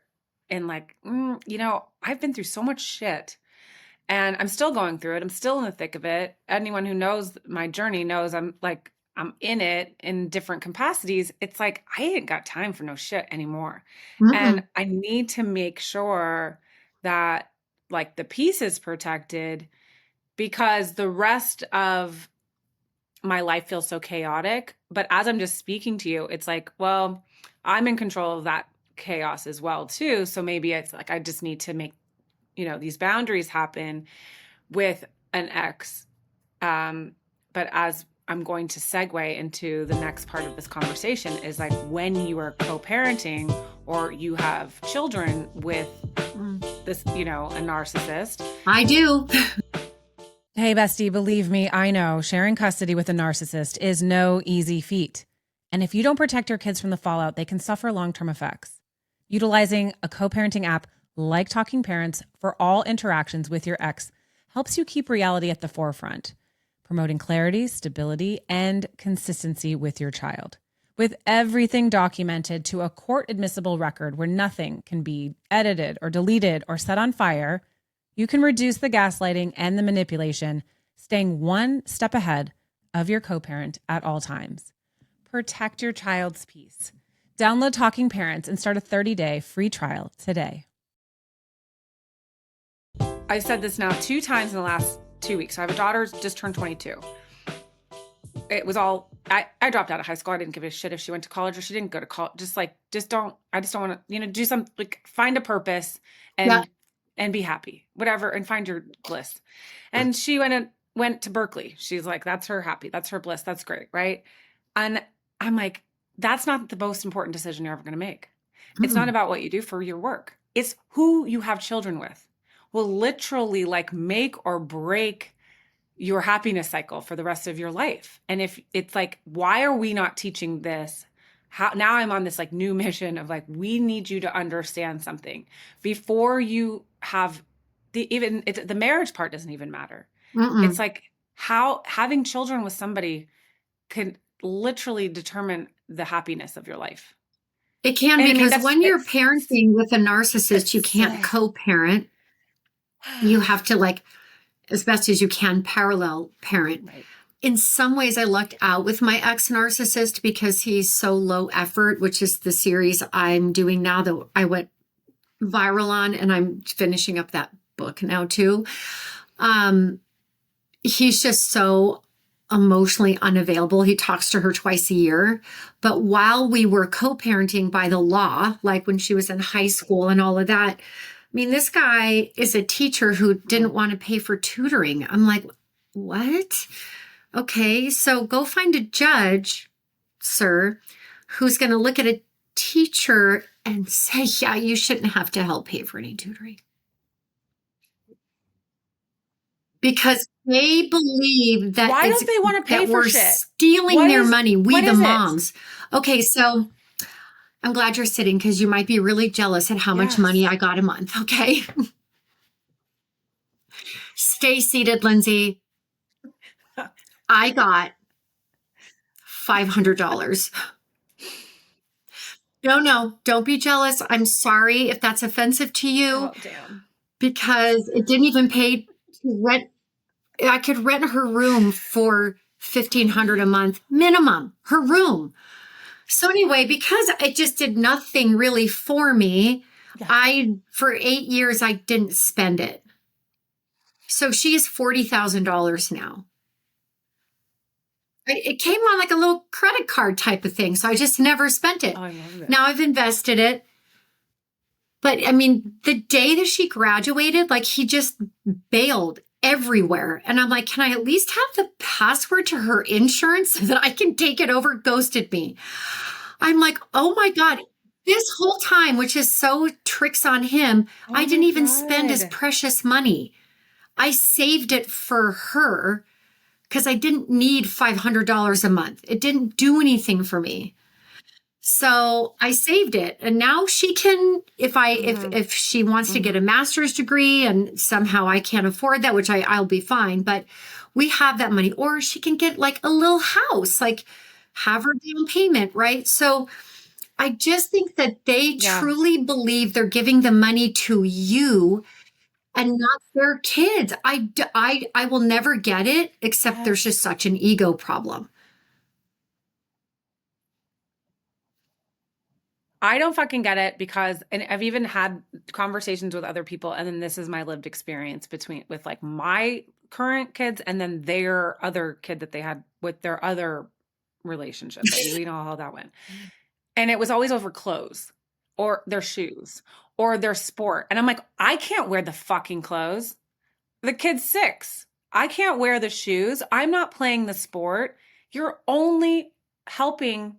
in like, I've been through so much shit and I'm still going through it. I'm still in the thick of it. Anyone who knows my journey knows I'm in it in different capacities. It's like I ain't got time for no shit anymore. And Mm-mm. I need to make sure that like the peace is protected because the rest of my life feels so chaotic. But as I'm just speaking to you, it's like, well, I'm in control of that chaos as well too. So maybe it's like I just need to make, these boundaries happen with an ex. But as I'm going to segue into the next part of this conversation is like when you are co-parenting or you have children with this, a narcissist. I do. Hey, bestie, believe me, I know sharing custody with a narcissist is no easy feat. And if you don't protect your kids from the fallout, they can suffer long-term effects. Utilizing a co-parenting app like Talking Parents for all interactions with your ex helps you keep reality at the forefront, promoting clarity, stability, and consistency with your child. With everything documented to a court-admissible record where nothing can be edited or deleted or set on fire, you can reduce the gaslighting and the manipulation, staying one step ahead of your co-parent at all times. Protect your child's peace. Download Talking Parents and start a 30-day free trial today. I've said this now 2 times in the last 2 weeks. I have a daughter just turned 22. It was all, I dropped out of high school. I didn't give a shit if she went to college or she didn't go to college. I just don't want to, do something, like find a purpose and be happy, whatever, and find your bliss. And she went to Berkeley. She's like, that's her happy. That's her bliss. That's great. Right. And I'm like, that's not the most important decision you're ever going to make. It's not about what you do for your work. It's who you have children with will literally like make or break your happiness cycle for the rest of your life. And if it's like, why are we not teaching this? Now I'm on this like new mission of like, we need you to understand something before you have the marriage part doesn't even matter. It's like how having children with somebody can literally determine the happiness of your life. It can, because when you're parenting with a narcissist, you can't co-parent. You have to, like, as best as you can, parallel parent. Right. In some ways, I lucked out with my ex-narcissist because he's so low effort, which is the series I'm doing now that I went viral on, and I'm finishing up that book now too. He's just so emotionally unavailable. He talks to her twice a year. But while we were co-parenting by the law, like when she was in high school and all of that, I mean, this guy is a teacher who didn't want to pay for tutoring. I'm like, what? Okay, so go find a judge, sir, who's going to look at a teacher and say, yeah, you shouldn't have to help pay for any tutoring. Because they believe that why don't they want to pay for we're shit? Stealing their money. We the moms. Okay, so I'm glad you're sitting because you might be really jealous at how much money I got a month. Okay. Stay seated, Lindsay. I got $500. No, don't be jealous. I'm sorry if that's offensive to you. Oh, damn. Because it didn't even pay to rent. I could rent her room for $1,500 a month minimum, her room. So anyway, because it just did nothing really for me, for 8 years, I didn't spend it. So she is $40,000 now. It came on like a little credit card type of thing. So I just never spent it. Oh, I love it. Now I've invested it. But I mean, the day that she graduated, like he just bailed everywhere. And I'm like, can I at least have the password to her insurance so that I can take it over? Ghosted me. I'm like, oh my God, this whole time, which is so tricks on him, I didn't even spend his precious money. I saved it for her because I didn't need $500 a month. It didn't do anything for me. So I saved it, and now she can, if she wants to get a master's degree and somehow I can't afford that, which I'll be fine, but we have that money, or she can get like a little house, like have her down payment, right? So I just think that they truly believe they're giving the money to you and not their kids. I will never get it, except there's just such an ego problem. I don't fucking get it because, and I've even had conversations with other people, and then this is my lived experience with like my current kids and then their other kid that they had with their other relationship. You know how that went. And it was always over clothes or their shoes or their sport. And I'm like, I can't wear the fucking clothes. The kid's 6. I can't wear the shoes. I'm not playing the sport. You're only helping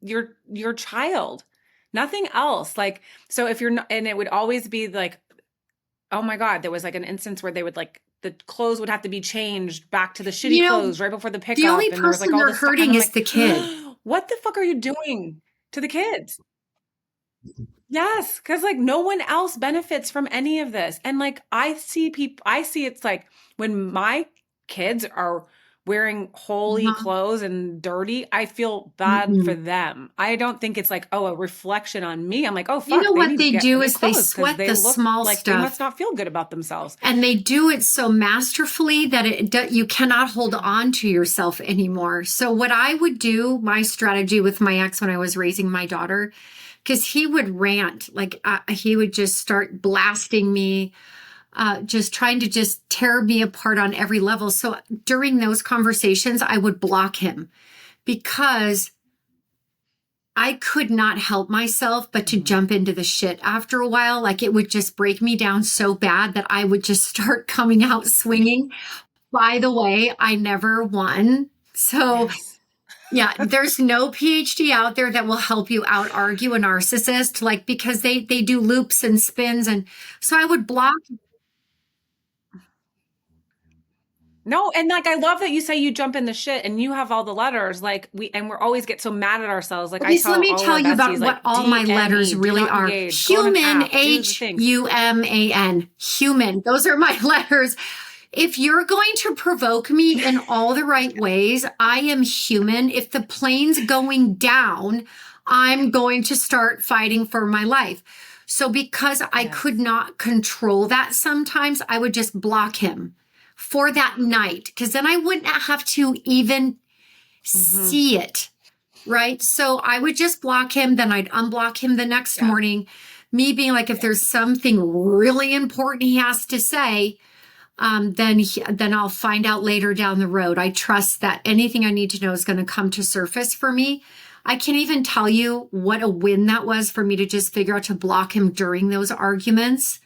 your child, nothing else. Like, so if you're not, and it would always be like, oh my God, there was like an instance where they would like, the clothes would have to be changed back to the shitty clothes right before the pickup. The only and there was person like all you're this hurting is like, the kid. What the fuck are you doing to the kids? Yes, because like no one else benefits from any of this. And like I see it's like when my kids are wearing holy clothes and dirty, I feel bad for Mm-mm. them. I don't think it's like, oh, a reflection on me. I'm like, oh, You know fuck, they what need to they get do new is they clothes because sweat they the look small like they must stuff, not feel good about themselves. and they do it so masterfully that you cannot hold on to yourself anymore. So what I would do, my strategy with my ex when I was raising my daughter, because he would rant, like he would just start blasting me, just trying to just tear me apart on every level. So during those conversations, I would block him because I could not help myself but to jump into the shit after a while. Like it would just break me down so bad that I would just start coming out swinging. By the way, I never won. So Yes. yeah, there's no PhD out there that will help you out argue a narcissist, like because they do loops and spins. And so I would block. No, and like I love that you say you jump in the shit and you have all the letters. Like we're always get so mad at ourselves. Like I Okay, so let tell me all of tell our you about besties, what like all my letters DME, do really not are. engage, go on an Human, app, do the things. Human. Human. Those are my letters. If you're going to provoke me in all the right ways, I am human. If the plane's going down, I'm going to start fighting for my life. So because I could not control that sometimes, I would just block him for that night, because then I wouldn't have to even see it. Right. So I would just block him. Then I'd unblock him the next morning. Me being like, if there's something really important he has to say, then I'll find out later down the road. I trust that anything I need to know is going to come to surface for me. I can't even tell you what a win that was for me to just figure out to block him during those arguments.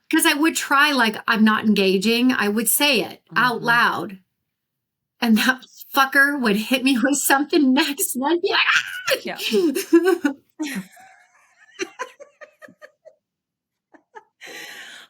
Because I would try, like, I'm not engaging. I would say it out loud. And that fucker would hit me with something next. And I'd be like, Yeah.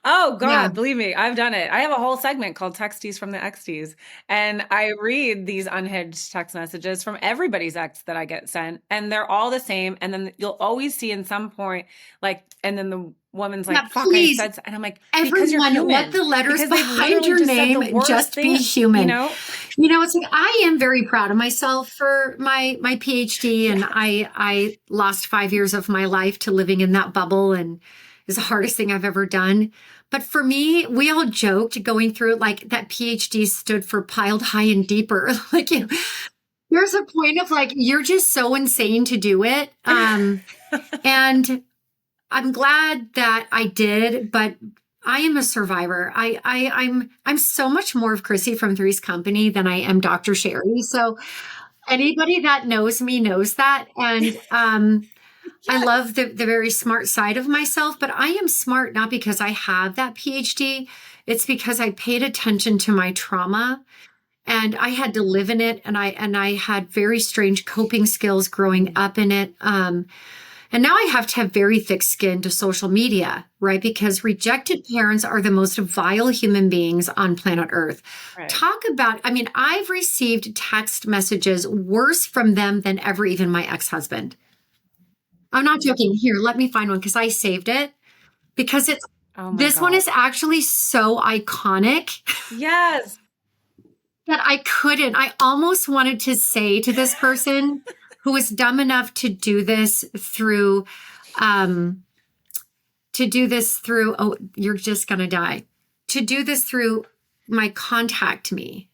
Oh Yeah. God, believe me, I've done it. I have a whole segment called Texties from the Xties, and I read these unhinged text messages from everybody's ex that I get sent, and they're all the same. And then you'll always see in some point, like, and then the woman's like, Yeah, "Fuck, I please, said," and I'm like, "Because you're everyone, let human." the letters Because they've behind literally your just said the name worst just be thing, human. you know? It's like I am very proud of myself for my PhD, and I lost 5 years of my life to living in that bubble, and it's the hardest thing I've ever done. But for me, we all joked going through it like that PhD stood for piled high and deeper. Like there's a point of like you're just so insane to do it, and I'm glad that I did, but I am a survivor. I'm so much more of Chrissy from Three's Company than I am Dr. Sherrie. So anybody that knows me knows that. And I love the very smart side of myself, but I am smart not because I have that PhD. It's because I paid attention to my trauma and I had to live in it. And I had very strange coping skills growing up in it. And now I have to have very thick skin to social media, right? Because rejected parents are the most vile human beings on planet Earth. Right. Talk about, I mean, I've received text messages worse from them than ever, even my ex-husband. I'm not joking. Here, let me find one because I saved it because it's, Oh my this one God. is actually so iconic Yes. that I almost wanted to say to this person who was dumb enough to do this through, oh, you're just going to die. To do this through my contact me.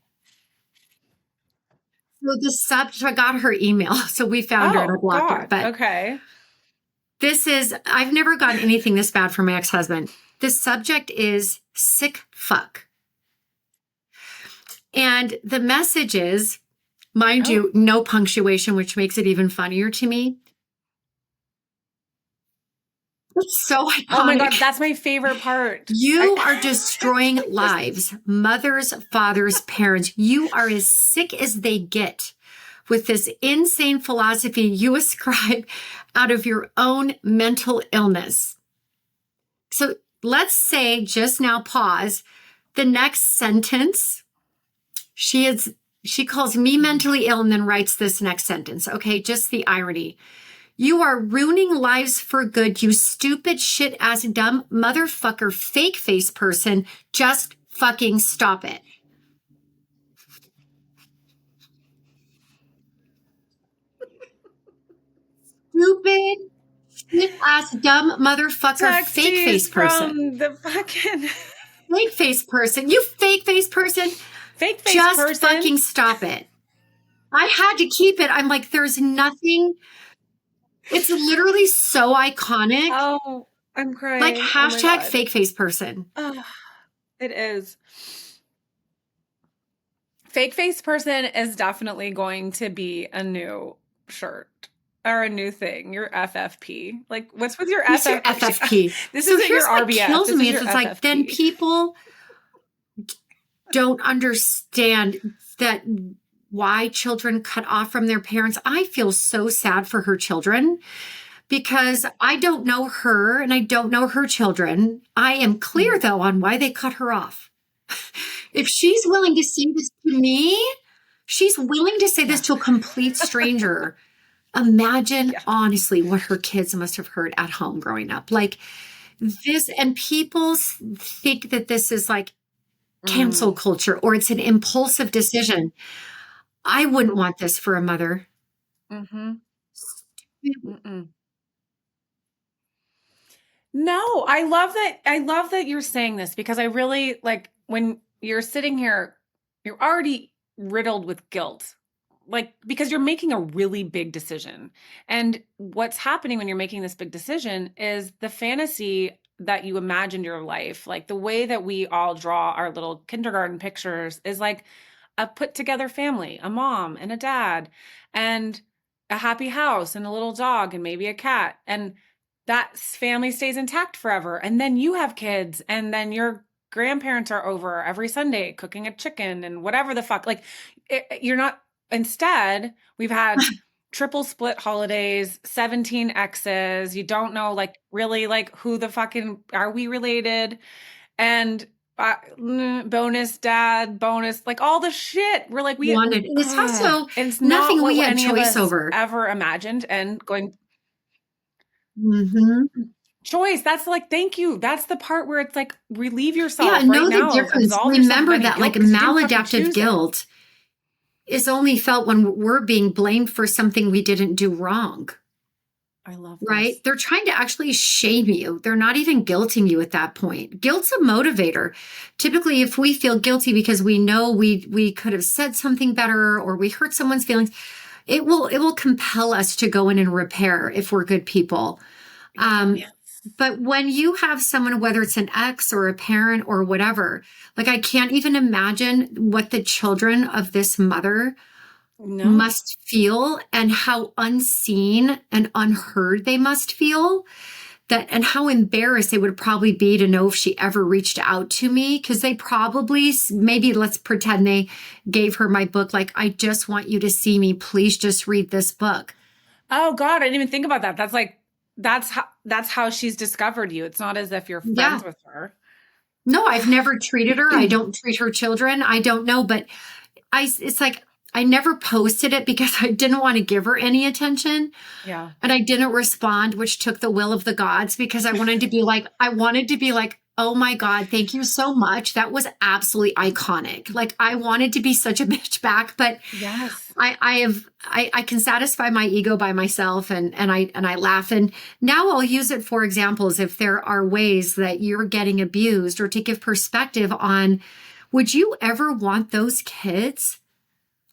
So I got her email. So we found her and I Oh blocked her. God. But Okay. I've never gotten anything this bad from my ex-husband. The subject is sick fuck. And the message is, mind you, no punctuation, which makes it even funnier to me. It's so iconic. Oh my God, that's my favorite part. You are destroying lives, mothers, fathers, parents. You are as sick as they get with this insane philosophy you ascribe out of your own mental illness. So let's say, just now, pause. The next sentence, she calls me mentally ill and then writes this next sentence. Okay, just the irony. You are ruining lives for good, you stupid shit ass dumb motherfucker fake face person. Just fucking stop it. stupid, shit-ass, dumb motherfucker, fake face Texties person. from the fucking Fake face person. You fake face person. fake face Just person. fucking stop it. I had to keep it. I'm like, there's nothing. It's literally so iconic. Oh, I'm crying. Like Oh my hashtag God. fake face person. Oh, it is. Fake face person is definitely going to be a new shirt or a new thing. Your FFP. Like, what's with your Who's your FFP? FFP? This So isn't here's your what RBF. kills This me is is your it's like then FFP. people don't understand that why children cut off from their parents. I feel so sad for her children because I don't know her and I don't know her children. I am clear though on why they cut her off. If she's willing to say this to me, she's willing to say this to a complete stranger. Imagine honestly what her kids must have heard at home growing up. Like this, and people think that this is like cancel culture or it's an impulsive decision. I wouldn't want this for a mother. Mm-hmm. No, I love that. I love that you're saying this because I really like when you're sitting here, you're already riddled with guilt. Like, because you're making a really big decision. And what's happening when you're making this big decision is the fantasy that you imagined your life, like the way that we all draw our little kindergarten pictures is like a put together family, a mom and a dad, and a happy house and a little dog and maybe a cat. And that family stays intact forever. And then you have kids, and then your grandparents are over every Sunday cooking a chicken and whatever the fuck. Like, you're not, instead, we've had triple split holidays, 17 exes. You don't know, like, really, like, who the fucking, are we related? And bonus dad, bonus, like all the shit. We're like, we wanted. It's also and it's nothing not what we had any of choice us over. ever imagined. And going, choice. That's like, thank you. That's the part where it's like, relieve yourself. Yeah, right know now. the difference. Absolve yourself of Remember any that guilt like 'cause you didn't fucking maladaptive choose it. guilt is only felt when we're being blamed for something we didn't do wrong. I love Right? this. They're trying to actually shame you. They're not even guilting you at that point. Guilt's a motivator. Typically, if we feel guilty because we know we could have said something better or we hurt someone's feelings, it will compel us to go in and repair if we're good people. But when you have someone, whether it's an ex or a parent or whatever, like I can't even imagine what the children of this mother must feel and how unseen and unheard they must feel, that and how embarrassed they would probably be to know if she ever reached out to me, because they probably, maybe let's pretend they gave her my book, like, I just want you to see me, please just read this book. Oh God, I didn't even think about that. That's like, that's how she's discovered you. It's not as if you're friends with her. No, I've never treated her. I don't treat her children. I don't know, but it's like, I never posted it because I didn't want to give her any attention. Yeah. And I didn't respond, which took the will of the gods, because I wanted to be like, oh my God, thank you so much. That was absolutely iconic. Like I wanted to be such a bitch back, but yes, I can satisfy my ego by myself and I laugh. And now I'll use it for examples. If there are ways that you're getting abused, or to give perspective on, would you ever want those kids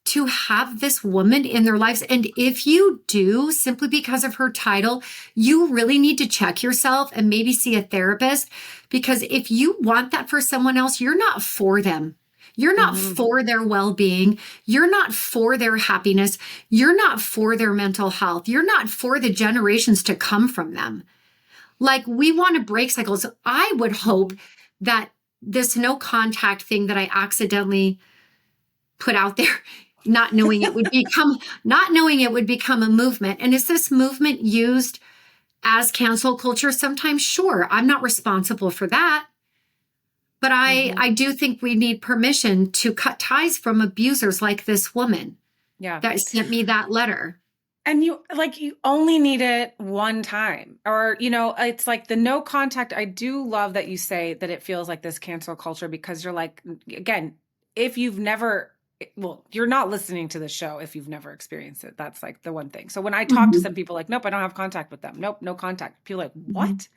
to have this woman in their lives? And if you do, simply because of her title, you really need to check yourself and maybe see a therapist, because if you want that for someone else, you're not for them. You're not for their well-being. You're not for their happiness. You're not for their mental health. You're not for the generations to come from them. Like, we want to break cycles. I would hope that this no contact thing that I accidentally put out there, not knowing it would become a movement. And is this movement used as cancel culture? Sometimes, sure. I'm not responsible for that. But I do think we need permission to cut ties from abusers like this woman that sent me that letter. And you only need it one time, or, it's like the no contact. I do love that you say that it feels like this cancel culture, because you're like, again, if you've never well, you're not listening to the show if you've never experienced it. That's like the one thing. So when I talk to Mhm. some people like, nope, I don't have contact with them. Nope, no contact. People are like, Mhm. what?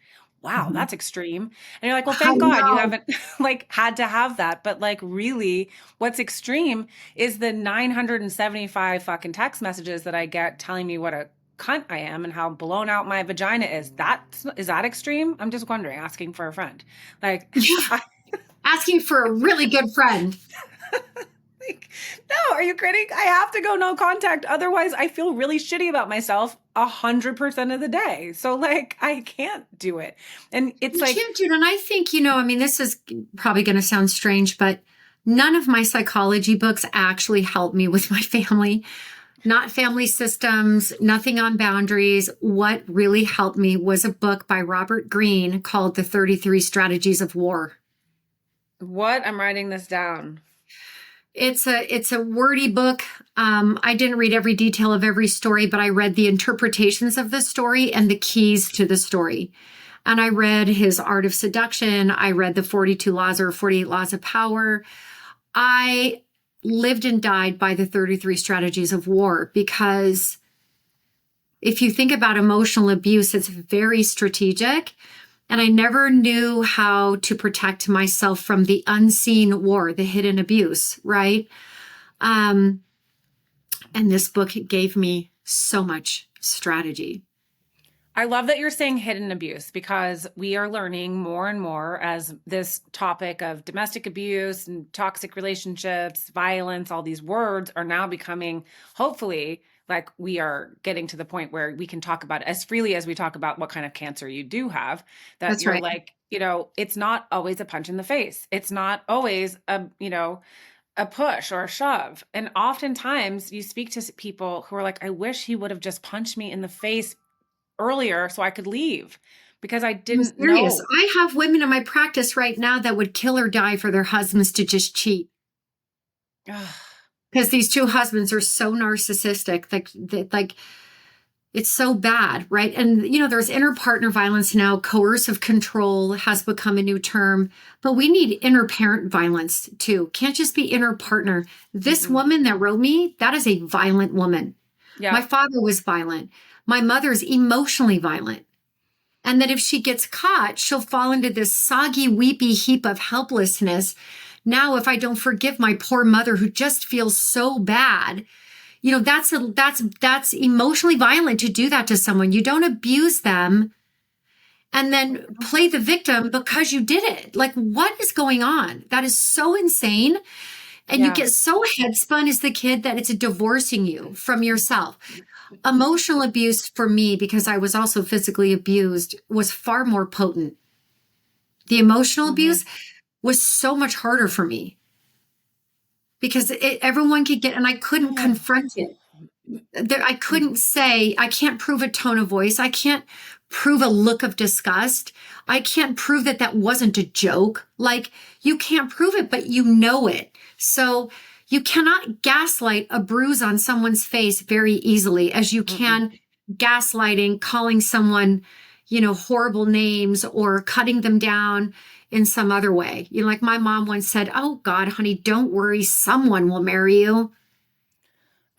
Wow, Mhm. that's extreme. And you're like, well, I thank God you know. haven't like had to have that. But like really, what's extreme is the 975 fucking text messages that I get telling me what a cunt I am and how blown out my vagina is. Is that extreme? I'm just wondering, asking for a friend. Like I, Asking for a really good friend. like, no, are you kidding? I have to go no contact. Otherwise, I feel really shitty about myself 100% of the day. So, like, I can't do it. And it's You like, can't do it. And I think, I mean, this is probably going to sound strange, but none of my psychology books actually helped me with my family. Not family systems, nothing on boundaries. What really helped me was a book by Robert Greene called The 33 Strategies of War. what? I'm writing this down. It's a wordy book. I didn't read every detail of every story, but I read the interpretations of the story and the keys to the story. And I read his Art of Seduction. I read the 42 Laws or 48 Laws of Power. I lived and died by the 33 Strategies of War because if you think about emotional abuse, it's very strategic. And I never knew how to protect myself from the unseen war, the hidden abuse, right? And this book gave me so much strategy. I love that you're saying hidden abuse because we are learning more and more as this topic of domestic abuse and toxic relationships, violence, all these words are now becoming, hopefully, like we are getting to the point where we can talk about it as freely as we talk about what kind of cancer you do have, that That's you're right. like, it's not always a punch in the face. It's not always a push or a shove. And oftentimes you speak to people who are like, I wish he would have just punched me in the face earlier so I could leave because I I'm didn't serious. know. I have women in my practice right now that would kill or die for their husbands to just cheat. Ugh. Because these two husbands are so narcissistic, like it's so bad, right? And there's inter partner violence now. Coercive control has become a new term, but we need inter parent violence too. Can't just be inter partner. This Mm-mm. woman that wrote me, that is a violent woman. My Yeah. father was violent. My mother's emotionally violent. And that if she gets caught, she'll fall into this soggy, weepy heap of helplessness. Now, if I don't forgive my poor mother who just feels so bad, that's emotionally violent to do that to someone. You don't abuse them and then play the victim because you did it. Like, what is going on? That is so insane. And you Yeah. get so headspun as the kid that it's divorcing you from yourself. Emotional abuse for me, because I was also physically abused, was far more potent. The emotional Mm-hmm. abuse was so much harder for me because everyone could get, and I couldn't confront it. I couldn't say, I can't prove a tone of voice. I can't prove a look of disgust. I can't prove that that wasn't a joke. Like, you can't prove it, but you know it. So you cannot gaslight a bruise on someone's face very easily as you can gaslighting, calling someone, horrible names or cutting them down in some other way. Like my mom once said, "Oh God, honey, don't worry. Someone will marry you."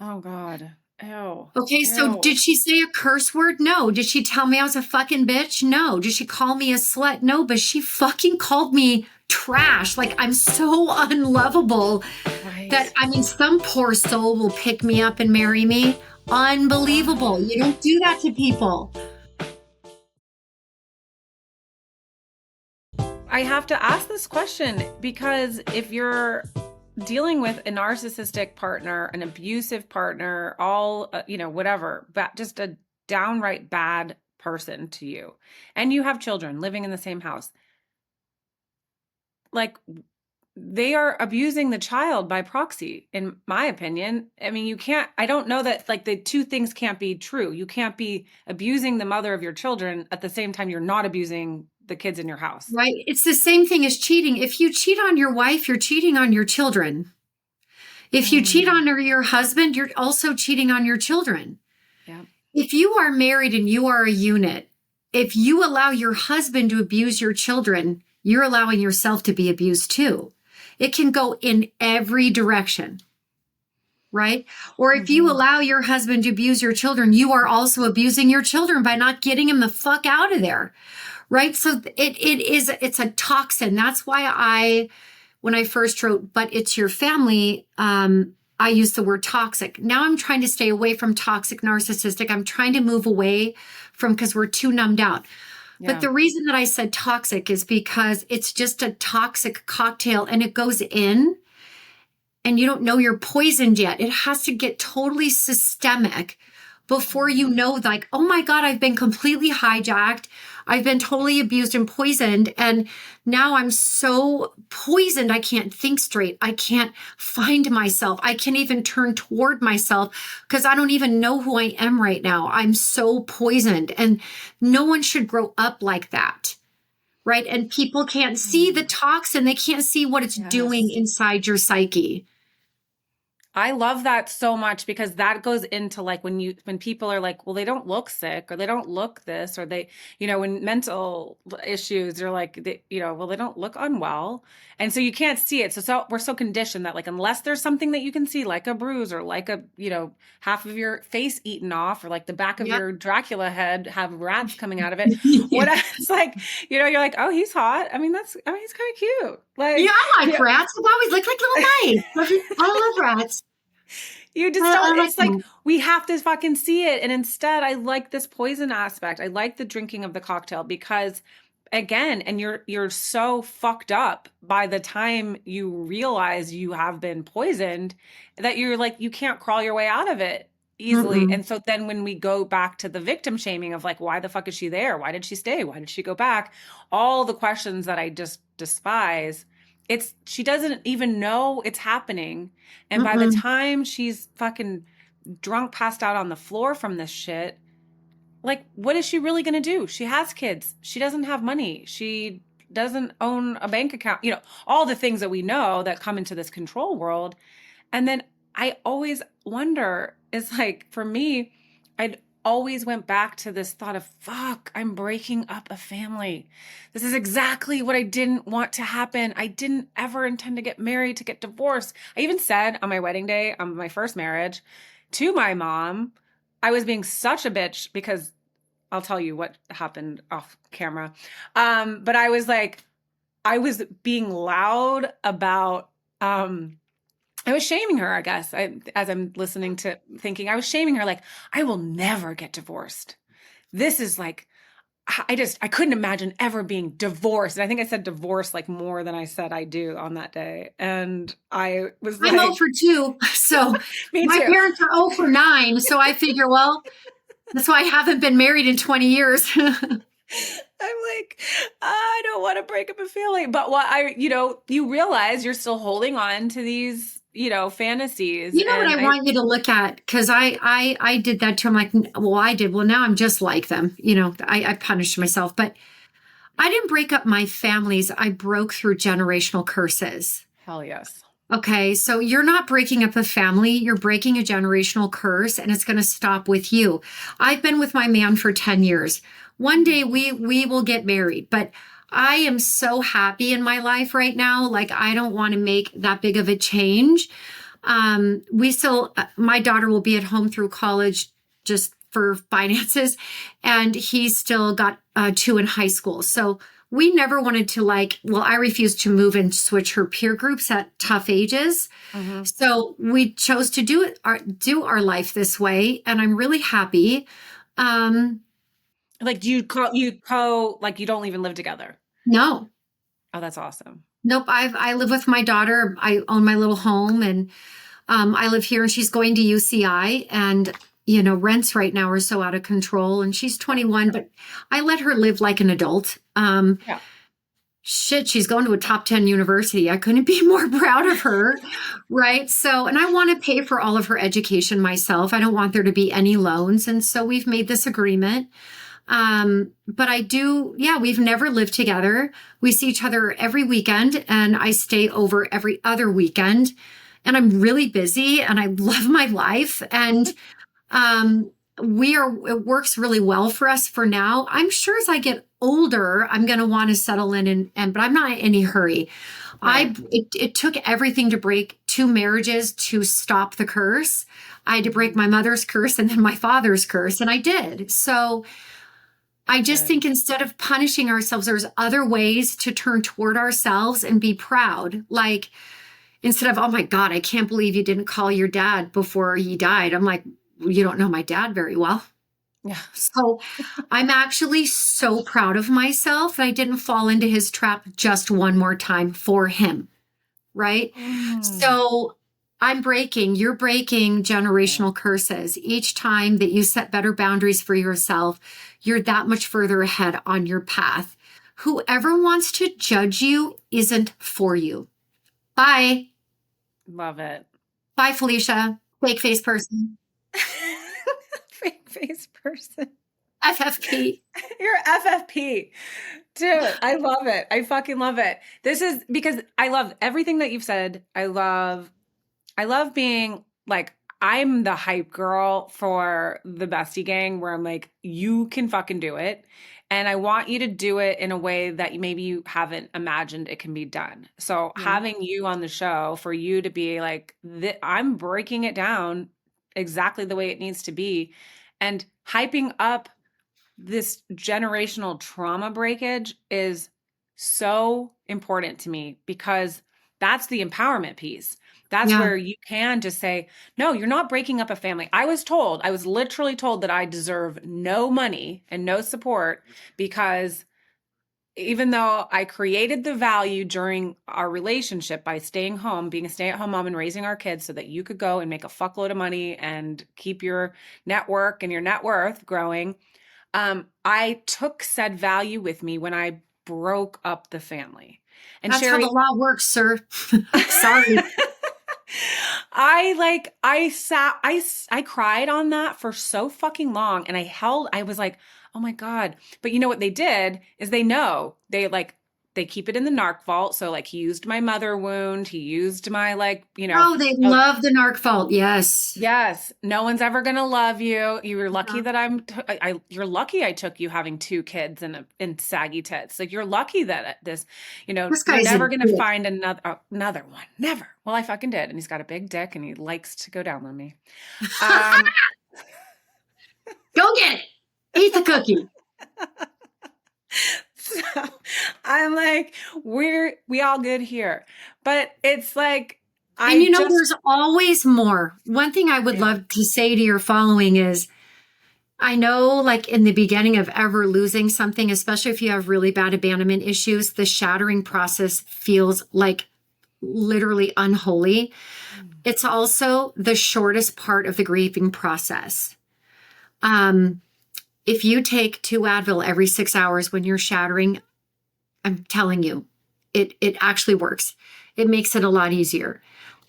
Oh God. Ew. Okay, so Ew. did she say a curse word? No. Did she tell me I was a fucking bitch? No. Did she call me a slut? No, but she fucking called me trash. Like, I'm so unlovable that, Right. I mean, some poor soul will pick me up and marry me. Unbelievable. You don't do that to people. I have to ask this question because if you're dealing with a narcissistic partner, an abusive partner, all, whatever, but just a downright bad person to you, and you have children living in the same house, like they are abusing the child by proxy, in my opinion. I mean, I don't know that like the two things can't be true. You can't be abusing the mother of your children at the same time you're not abusing the kids in your house. Right? It's the same thing as cheating. If you cheat on your wife, you're cheating on your children. If you cheat Mm, on your husband, you're also cheating on your children. yeah. If you are married and you are a unit, if you allow your husband to abuse your children, you're allowing yourself to be abused too. It can go in every direction. right? Or if you allow your husband to abuse your children, you are also abusing your children by not getting him the fuck out of there, right? So it's a toxin. That's why when I first wrote, but it's your family, I used the word toxic. Now I'm trying to stay away from toxic narcissistic. I'm trying to move away from, because we're too numbed out. Yeah. But the reason that I said toxic is because it's just a toxic cocktail and it goes in and you don't know you're poisoned yet. It has to get totally systemic before you know, like, oh my God, I've been completely hijacked. I've been totally abused and poisoned. And now I'm so poisoned, I can't think straight. I can't find myself. I can't even turn toward myself because I don't even know who I am right now. I'm so poisoned. And no one should grow up like that, right? And people can't see the toxin. They can't see what it's doing inside your psyche. I love that so much because that goes into like when people are like, well, they don't look sick or they don't look this or they, when mental issues, they're like, well, they don't look unwell. And so you can't see it. So we're so conditioned that like, unless there's something that you can see, like a bruise or like a, half of your face eaten off or like the back of your Dracula head have rats coming out of it. What it's like, you're like, oh, he's hot. He's kind of cute. Like, yeah, I like rats. They always look like little mice. I love rats. You just don't, it's like, we have to fucking see it. And instead, I like this poison aspect. I like the drinking of the cocktail because, again, and you're so fucked up by the time you realize you have been poisoned that you're like, you can't crawl your way out of it easily. And so then when we go back to the victim shaming of like, why the fuck is she there? Why did she stay? Why did she go back? All the questions that I just despise. She doesn't even know it's happening. And by the time she's fucking drunk, passed out on the floor from this shit, like, what is she really going to do? She has kids. She doesn't have money. She doesn't own a bank account, all the things that we know that come into this control world. And then I always wonder, is like, for me, I'd always went back to this thought of, fuck, I'm breaking up a family. This is exactly what I didn't want to happen. I didn't ever intend to get married, to get divorced. I even said on my wedding day, on my first marriage, to my mom, I was being such a bitch because I'll tell you what happened off camera. But I was like, I was being loud about, I was shaming her, I guess, as I'm listening to thinking, I was shaming her like, I will never get divorced. This is like, I couldn't imagine ever being divorced. And I think I said divorce like more than I said I do on that day. And I was like, I'm 0 for 2. So my parents are 0 for 9. So I figure, well, that's why I haven't been married in 20 years. I'm like, I don't want to break up a family. But what you realize you're still holding on to these, fantasies. You know what I want you to look at? Because I did that too. I'm like, well, I did. Well, now I'm just like them. I punished myself. But I didn't break up my families. I broke through generational curses. Hell yes. Okay, so you're not breaking up a family, you're breaking a generational curse, and it's going to stop with you. I've been with my man for 10 years. One day we will get married, but I am so happy in my life right now. Like, I don't want to make that big of a change. My daughter will be at home through college just for finances, and he's still got 2 in high school. So we never wanted to I refused to move and switch her peer groups at tough ages. So we chose to do our life this way. And I'm really happy. Like, do you don't even live together? No. Oh, that's awesome. Nope. I live with my daughter. I own my little home and I live here and she's going to UCI and rents right now are so out of control and she's 21, but I let her live like an adult. Shit, she's going to a top 10 university. I couldn't be more proud of her. Right. So, and I want to pay for all of her education myself. I don't want there to be any loans. And so we've made this agreement. But we've never lived together. We see each other every weekend and I stay over every other weekend and I'm really busy and I love my life. And, it works really well for us for now. I'm sure as I get older, I'm going to want to settle in but I'm not in any hurry. Right. It took everything to 2 marriages to stop the curse. I had to break my mother's curse and then my father's curse, and I did. So I just think instead of punishing ourselves, there's other ways to turn toward ourselves and be proud. Like, instead of, oh my God, I can't believe you didn't call your dad before he died. I'm like, you don't know my dad very well. Yeah. So I'm actually so proud of myself that I didn't fall into his trap just one more time for him. Right? So you're breaking generational curses. Each time that you set better boundaries for yourself, you're that much further ahead on your path. Whoever wants to judge you isn't for you. Bye. Love it. Bye, Felicia. Fake face person. Fake face person. FFP. You're FFP. Dude, I love it. I fucking love it. This is because I love everything that you've said. I love being like, I'm the hype girl for the bestie gang where I'm like, you can fucking do it. And I want you to do it in a way that maybe you haven't imagined it can be done. So having you on the show for you to be like, I'm breaking it down exactly the way it needs to be and hyping up this generational trauma breakage is so important to me because that's the empowerment piece. That's where you can just say, no, you're not breaking up a family. I was literally told that I deserve no money and no support because even though I created the value during our relationship by staying home, being a stay-at-home mom and raising our kids so that you could go and make a fuckload of money and keep your network and your net worth growing, I took said value with me when I broke up the family. And That's Sherrie, how the law works, sir. Sorry. I cried on that for so fucking long and I was like, oh my God. But you know what they did is they keep it in the narc vault. So like he used my mother wound. He used my Oh, they love the narc vault. Yes. Yes. No one's ever going to love you. You're lucky that you're lucky I took you having 2 kids and saggy tits. Like you're lucky that This you're guy's never a going to dick. find another one. Never. Well, I fucking did. And he's got a big dick and he likes to go down on me. Go get it. Eat the cookie. So I'm like, we all good here. But it's like, There's always more. One thing I would love to say to your following is, I know like in the beginning of ever losing something, especially if you have really bad abandonment issues, the shattering process feels like literally unholy. It's also the shortest part of the grieving process. If you take 2 Advil every 6 hours when you're shattering, I'm telling you, it actually works. It makes it a lot easier.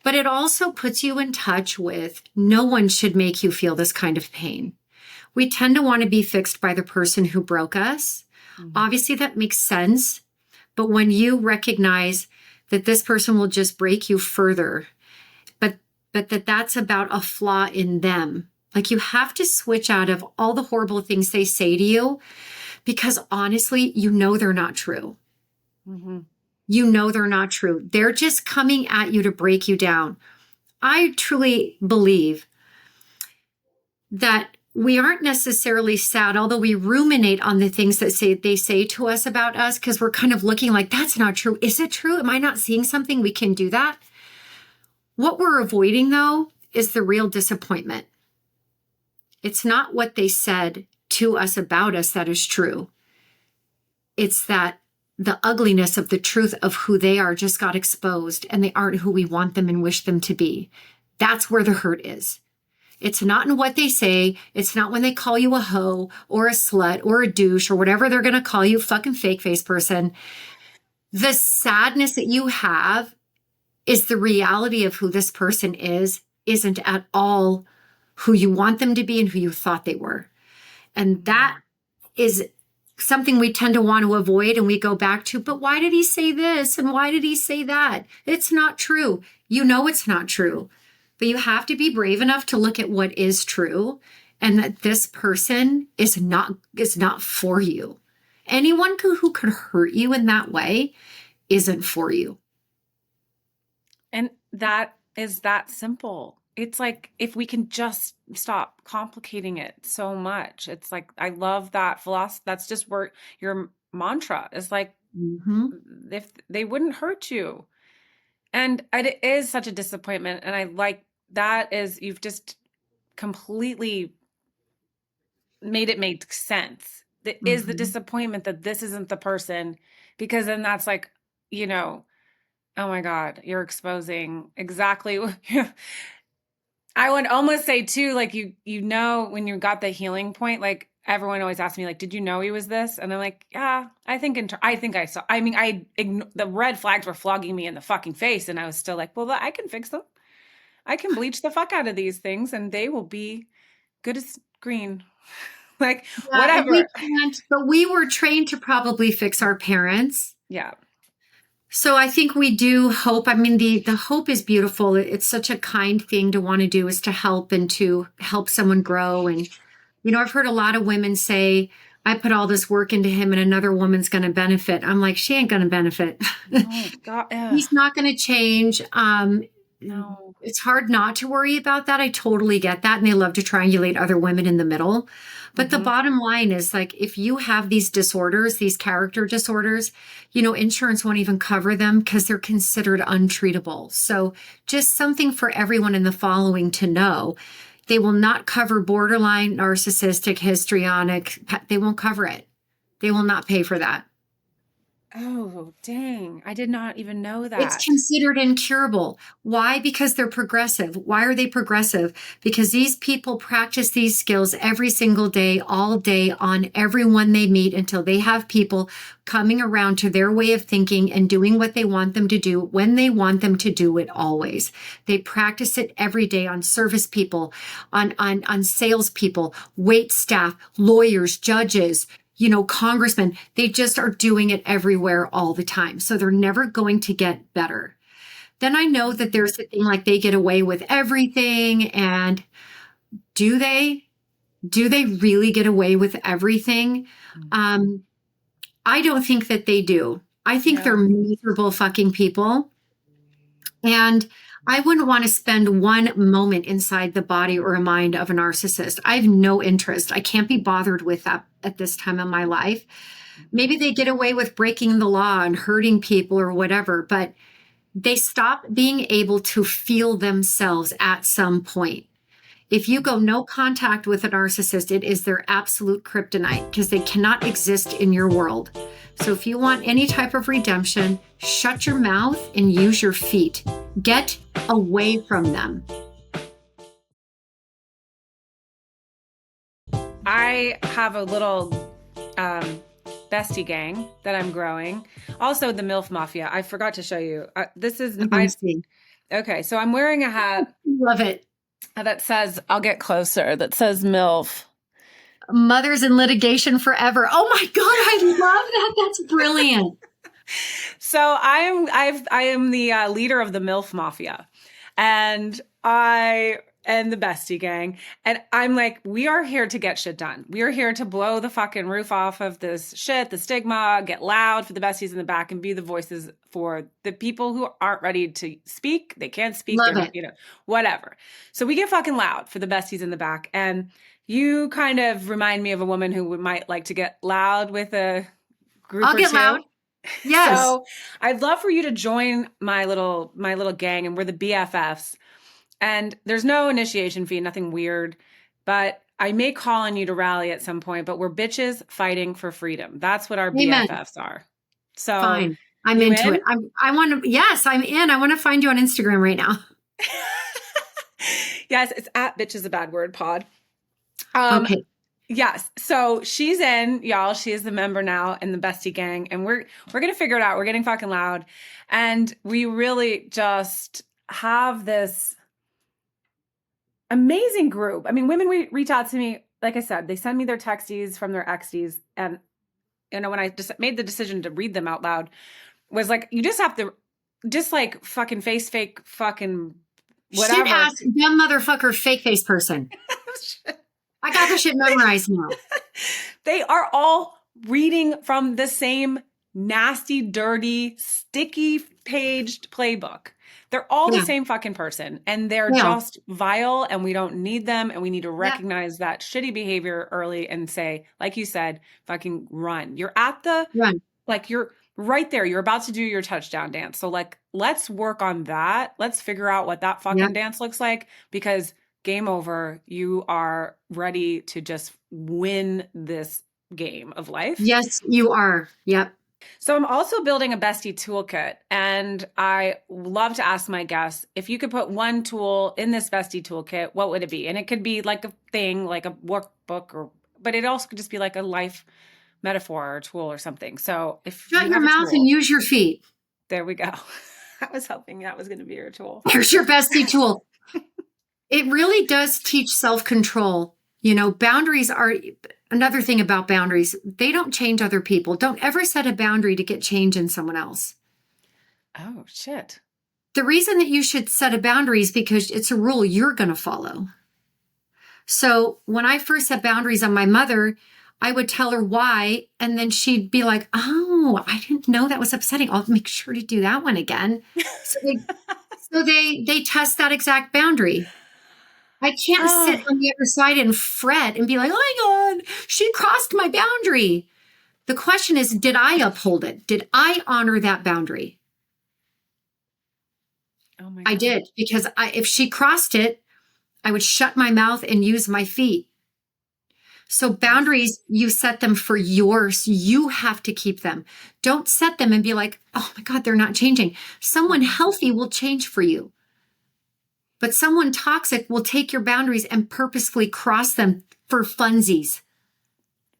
But it also puts you in touch with no one should make you feel this kind of pain. We tend to want to be fixed by the person who broke us. Obviously, that makes sense. But when you recognize that this person will just break you further, but that's about a flaw in them. Like you have to switch out of all the horrible things they say to you because honestly, they're not true. They're not true. They're just coming at you to break you down. I truly believe that we aren't necessarily sad, although we ruminate on the things that they say to us about us because we're kind of looking like, that's not true. Is it true? Am I not seeing something? We can do that. What we're avoiding, though, is the real disappointment. It's not what they said to us about us that is true. It's that the ugliness of the truth of who they are just got exposed and they aren't who we want them and wish them to be. That's where the hurt is. It's not in what they say. It's not when they call you a hoe or a slut or a douche or whatever they're going to call you, fucking fake face person. The sadness that you have is the reality of who this person isn't at all who you want them to be and who you thought they were. And that is something we tend to want to avoid and we go back to, but why did he say this? And why did he say that? It's not true. It's not true, but you have to be brave enough to look at what is true and that this person is not for you. Anyone who could hurt you in that way isn't for you. And that is that simple. It's like if we can just stop complicating it so much. It's like I love that philosophy. That's just where your mantra is like Mhm. if they wouldn't hurt you. And it is such a disappointment. And I like that is you've just completely made it make sense. That is the Mhm. disappointment that this isn't the person, because then that's like, you know, oh my God, you're exposing exactly what I would almost say too, like you know, when you got the healing point, like everyone always asks me, like, did you know he was this? And I'm like, yeah, I think I think I saw. I mean, the red flags were flogging me in the fucking face, and I was still like, well, I can fix them. I can bleach the fuck out of these things, and they will be good as green. Like Yeah, and we whatever. can't, but we were trained to probably fix our parents. Yeah. So I think we do hope. I mean, the hope is beautiful. It's such a kind thing to want to do, is to help and to help someone grow. And, I've heard a lot of women say, I put all this work into him and another woman's going to benefit. I'm like, she ain't going to benefit. No, God, ugh, He's not going to change. no. It's hard not to worry about that. I totally get that. And they love to triangulate other women in the middle. But the Hmm. bottom line is, like, if you have these disorders, these character disorders, insurance won't even cover them because they're considered untreatable. So just something for everyone in the following to know. They will not cover borderline, narcissistic, histrionic. They won't cover it. They will not pay for that. Oh, dang. I did not even know It's that. considered incurable. Why? Because they're progressive. Why are they progressive? Because these people practice these skills every single day, all day, on everyone they meet, until they have people coming around to their way of thinking and doing what they want them to do when they want them to do it always. They practice it every day on service people, on sales people, wait staff, lawyers, judges, congressmen. They just are doing it everywhere all the time. So they're never going to get better. Then I know that there's the thing, like, they get away with everything. And do they? Do they really get away with everything? Um, I don't think that they do. I think they're Yeah. miserable fucking people. And I wouldn't want to spend one moment inside the body or mind of a narcissist. I have no interest. I can't be bothered with that at this time of my life. Maybe they get away with breaking the law and hurting people or whatever, but they stop being able to feel themselves at some point. If you go no contact with a narcissist, it is their absolute kryptonite, because they cannot exist in your world. So if you want any type of redemption, shut your mouth and use your feet. Get away from them. I have a little bestie gang that I'm growing. Also, the MILF Mafia. I forgot to show you. This is Let me see. okay. So I'm wearing a hat Love it. that says, "I'll get closer." That says MILF. Mothers in litigation forever. Oh my God, I love that. That's brilliant. So I am the leader of the MILF Mafia, and the bestie gang, and I'm like, we are here to get shit done. We are here to blow the fucking roof off of this shit, the stigma, get loud for the besties in the back, and be the voices for the people who aren't ready to speak. They can't speak. Love They're, it. whatever. So we get fucking loud for the besties in the back, and you kind of remind me of a woman who might like to get loud with a group I'll or get two. loud. Yes. So I'd love for you to join my little gang, and we're the BFFs. And there's no initiation fee, nothing weird, but I may call on you to rally at some point. But we're bitches fighting for freedom. That's what our Amen. BFFs are. So Fine. I'm you into in? it. I want to, yes, I'm in. I want to find you on Instagram right now. Yes, it's at bitch is a bad word pod. Okay. Yes. So she's in, y'all. She is the member now in the bestie gang, and we're gonna figure it out. We're getting fucking loud, and we really just have this amazing group. I mean, women reach out to me, like I said, they send me their texties from their exties, and when I just made the decision to read them out loud, was like, you just have to, just like fucking face fake fucking Shit whatever. ass dumb motherfucker fake face person. I got the shit memorized now. They are all reading from the same nasty, dirty, sticky paged playbook. They're all the Yeah. same fucking person, and they're Yeah. just vile, and we don't need them, and we need to Yeah. recognize that shitty behavior early and say, like you said, fucking run. You're at the, Run. like, you're right there. You're about to do your touchdown dance. So, like, let's work on that. Let's figure out what that fucking Yep. dance looks like, because game over. You are ready to just win this game of life. Yes, you are. Yep. So I'm also building a bestie toolkit, and I love to ask my guests, if you could put one tool in this bestie toolkit, what would it be? And it could be like a thing, like a workbook, but it also could just be like a life metaphor or tool or something. So if Shut you your have a mouth tool, and use your feet. there we go. I was hoping that was going to be your tool. Here's your bestie tool. It really does teach self-control. You know, boundaries are another thing about boundaries. They don't change other people. Don't ever set a boundary to get change in someone else. Oh, shit. The reason that you should set a boundary is because it's a rule you're going to follow. So when I first set boundaries on my mother, I would tell her why, and then she'd be like, oh, I didn't know that was upsetting. I'll make sure to do that one again. So they test that exact boundary. I can't sit on the other side and fret and be like, oh my God, she crossed my boundary. The question is, did I uphold it? Did I honor that boundary? Oh my I God. did, because if she crossed it, I would shut my mouth and use my feet. So boundaries, you set them for yours. You have to keep them. Don't set them and be like, oh my God, they're not changing. Someone healthy will change for you. But someone toxic will take your boundaries and purposefully cross them for funsies.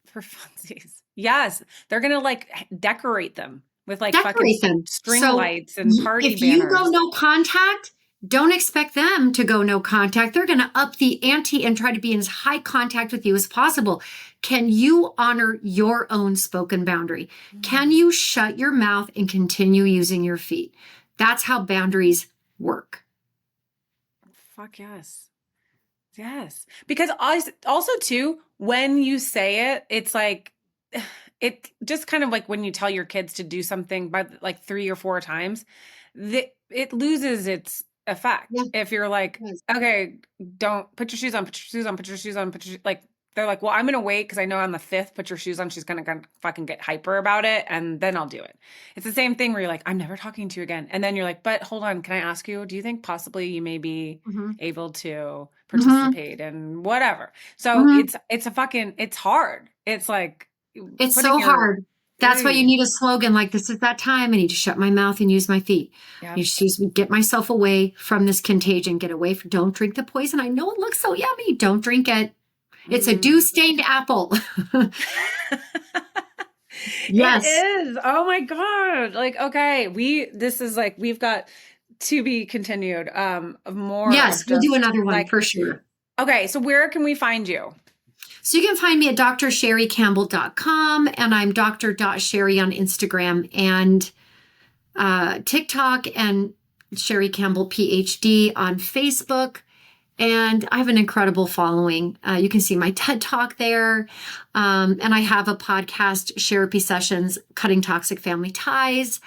For funsies. Yes. They're going to like decorate them with like Decorate fucking them. string So lights and party if banners. you go no contact, don't expect them to go no contact. They're going to up the ante and try to be in as high contact with you as possible. Can you honor your own spoken boundary? Can you shut your mouth and continue using your feet? That's how boundaries work. Fuck yes. Yes. Because also too, when you say it, it's like, it just kind of like when you tell your kids to do something by like 3 or 4 times, it loses its effect. Yeah. If you're like, Yes. okay, don't put your shoes on, put your shoes on, put your shoes on, like, they're like, well, I'm going to wait because I know on the 5th, put your shoes on, she's going to fucking get hyper about it, and then I'll do it. It's the same thing where you're like, I'm never talking to you again. And then you're like, but hold on, can I ask you, do you think possibly you may be able to participate in whatever? So it's a fucking, it's hard. It's like, it's so hard. That's why you need a slogan like, this is that time. I need to shut my mouth and use my feet. Yep. You choose to get myself away from this contagion, get away from, don't drink the poison. I know it looks so yummy. Don't drink it. It's a dew-stained apple. Yes. It is. Oh my God. Like, okay, this is like, we've got to be continued. More. Yes, we'll do another one for sure. Okay, so where can we find you? So you can find me at drsherriecampbell.com, and I'm dr.sherrie on Instagram and TikTok, and Sherrie Campbell PhD on Facebook. And I have an incredible following. You can see my TED Talk there. And I have a podcast, Therapy Sessions, Cutting Toxic Family Ties.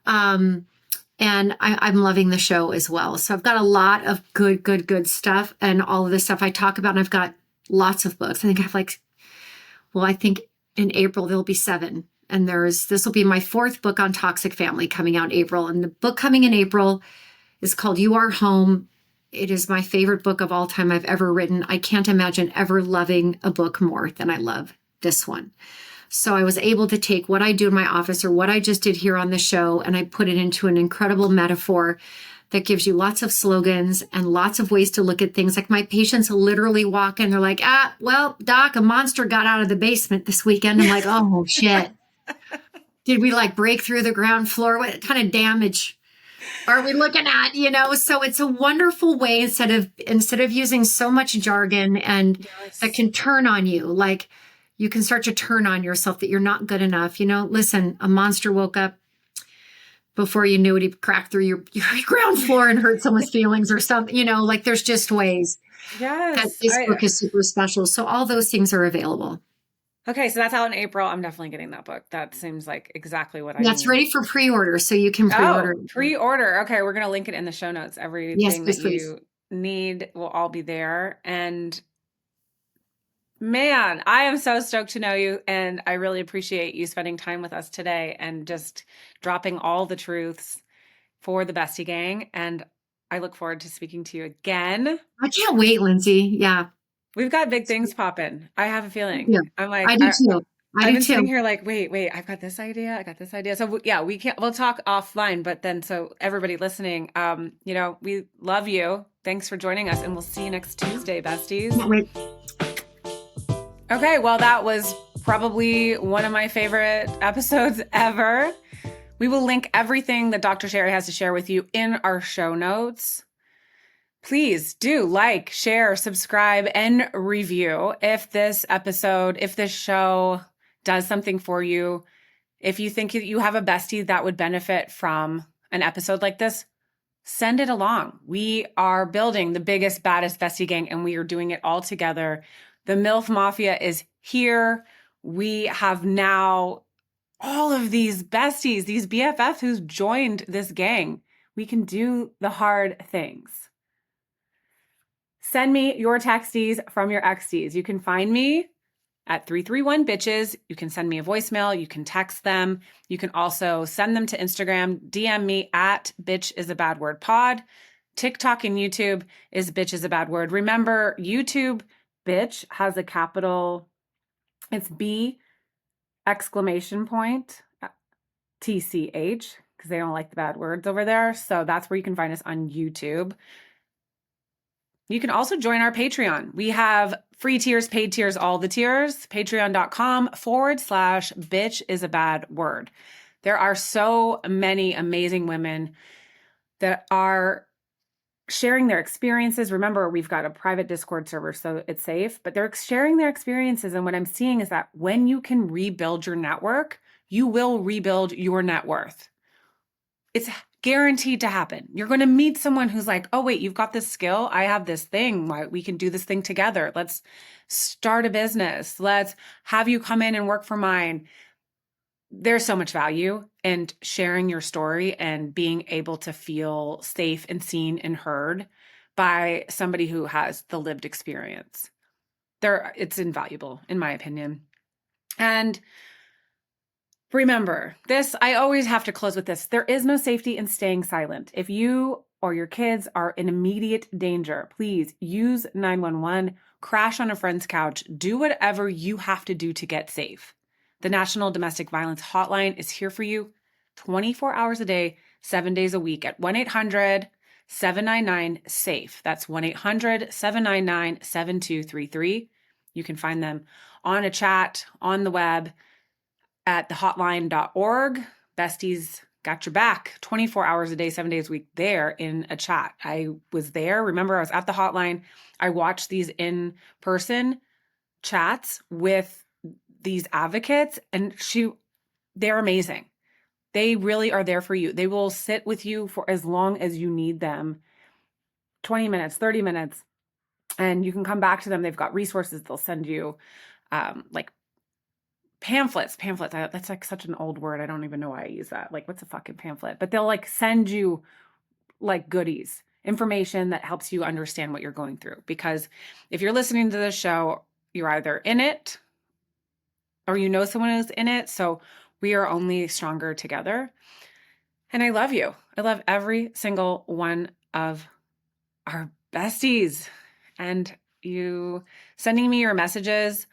And I'm loving the show as well. So I've got a lot of good stuff, and all of the stuff I talk about. And I've got lots of books. I think I have I think in April, there'll be 7. And this will be my 4th book on toxic family coming out in April. And the book coming in April is called You Are Home. It is my favorite book of all time I've ever written. I can't imagine ever loving a book more than I love this one. So I was able to take what I do in my office or what I just did here on the show, and I put it into an incredible metaphor that gives you lots of slogans and lots of ways to look at things. Like my patients literally walk in, they're like, well, doc, a monster got out of the basement this weekend. I'm like, oh shit. Did we break through the ground floor? What kind of damage are we looking at? So it's a wonderful way instead of using so much jargon and that can turn on you. You can start to turn on yourself that you're not good enough. Listen, a monster woke up. Before you knew it, he cracked through your ground floor and hurt someone's feelings or something. There's just ways. Yes. That this book is super special. So all those things are available. Okay, so that's out in April. I'm definitely getting that book. That seems like exactly what I Yeah, need. it's ready for pre-order, so you can pre-order it. Pre-order. Okay, we're going to link it in the show notes. Yes, Everything that please. you need will all be there. And man, I am so stoked to know you, and I really appreciate you spending time with us today and just dropping all the truths for the Bestie Gang. And I look forward to speaking to you again. I can't wait, Lindsay. Yeah. We've got big things popping. I have a feeling. Yeah. I'm like, I do too. I've been sitting here like, wait, I've got this idea. I got this idea. So yeah, we'll talk offline, but then, so everybody listening, we love you. Thanks for joining us, and we'll see you next Tuesday, besties. Can't wait. Okay, well, that was probably one of my favorite episodes ever. We will link everything that Dr. Sherrie has to share with you in our show notes. Please do like, share, subscribe, and review if this show does something for you. If you think you have a bestie that would benefit from an episode like this, send it along. We are building the biggest, baddest bestie gang, and we are doing it all together. The MILF Mafia is here. We have now all of these besties, these BFFs who's joined this gang. We can do the hard things. Send me your texties from your exties. You can find me at 331 bitches. You can send me a voicemail. You can text them. You can also send them to Instagram. DM me at bitch is a bad word pod. TikTok and YouTube is bitch is a bad word. Remember, YouTube bitch has a capital. It's B exclamation point TCH, because they don't like the bad words over there. So that's where you can find us on YouTube. You can also join our Patreon. We have free tiers, paid tiers, all the tiers. Patreon.com/bitch is a bad word. There are so many amazing women that are sharing their experiences. Remember, we've got a private Discord server, so it's safe, but they're sharing their experiences. And what I'm seeing is that when you can rebuild your network, you will rebuild your net worth. It's guaranteed to happen. You're going to meet someone who's like, oh, wait, you've got this skill. I have this thing. We can do this thing together. Let's start a business. Let's have you come in and work for mine. There's so much value in sharing your story and being able to feel safe and seen and heard by somebody who has the lived experience. It's invaluable, in my opinion. And remember this, I always have to close with this. There is no safety in staying silent. If you or your kids are in immediate danger, please use 911, crash on a friend's couch, do whatever you have to do to get safe. The National Domestic Violence Hotline is here for you 24 hours a day, 7 days a week at 1-800-799-SAFE. That's 1-800-799-7233. You can find them on a chat, on the web, at thehotline.org. Besties got your back 24 hours a day, 7 days a week there in a chat. I was there. Remember, I was at the hotline. I watched these in-person chats with these advocates, and they're amazing. They really are there for you. They will sit with you for as long as you need them, 20 minutes, 30 minutes, and you can come back to them. They've got resources. They'll send you like pamphlets. That's like such an old word. I don't even know why I use that. Like, what's a fucking pamphlet? But they'll like send you like goodies, information that helps you understand what you're going through. Because if you're listening to this show, you're either in it or you know someone who's in it. So we are only stronger together. And I love you. I love every single one of our besties. And you sending me your messages,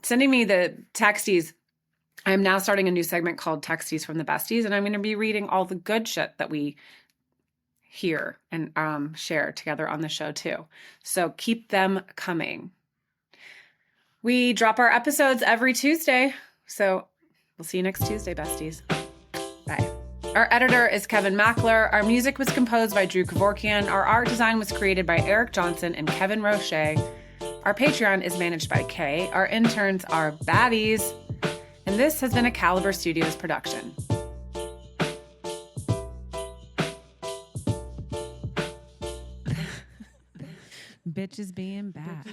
sending me the texties. I'm now starting a new segment called Texties from the Besties, and I'm going to be reading all the good shit that we hear and share together on the show too. So keep them coming. We drop our episodes every Tuesday, so we'll see you next Tuesday, besties. Bye. Our editor is Kevin Mackler. Our music was composed by Drew Kevorkian. Our art design was created by Eric Johnson and Kevin Roche. Our Patreon is managed by Kay. Our interns are baddies. And this has been a Caliber Studios production. Bitches being bad.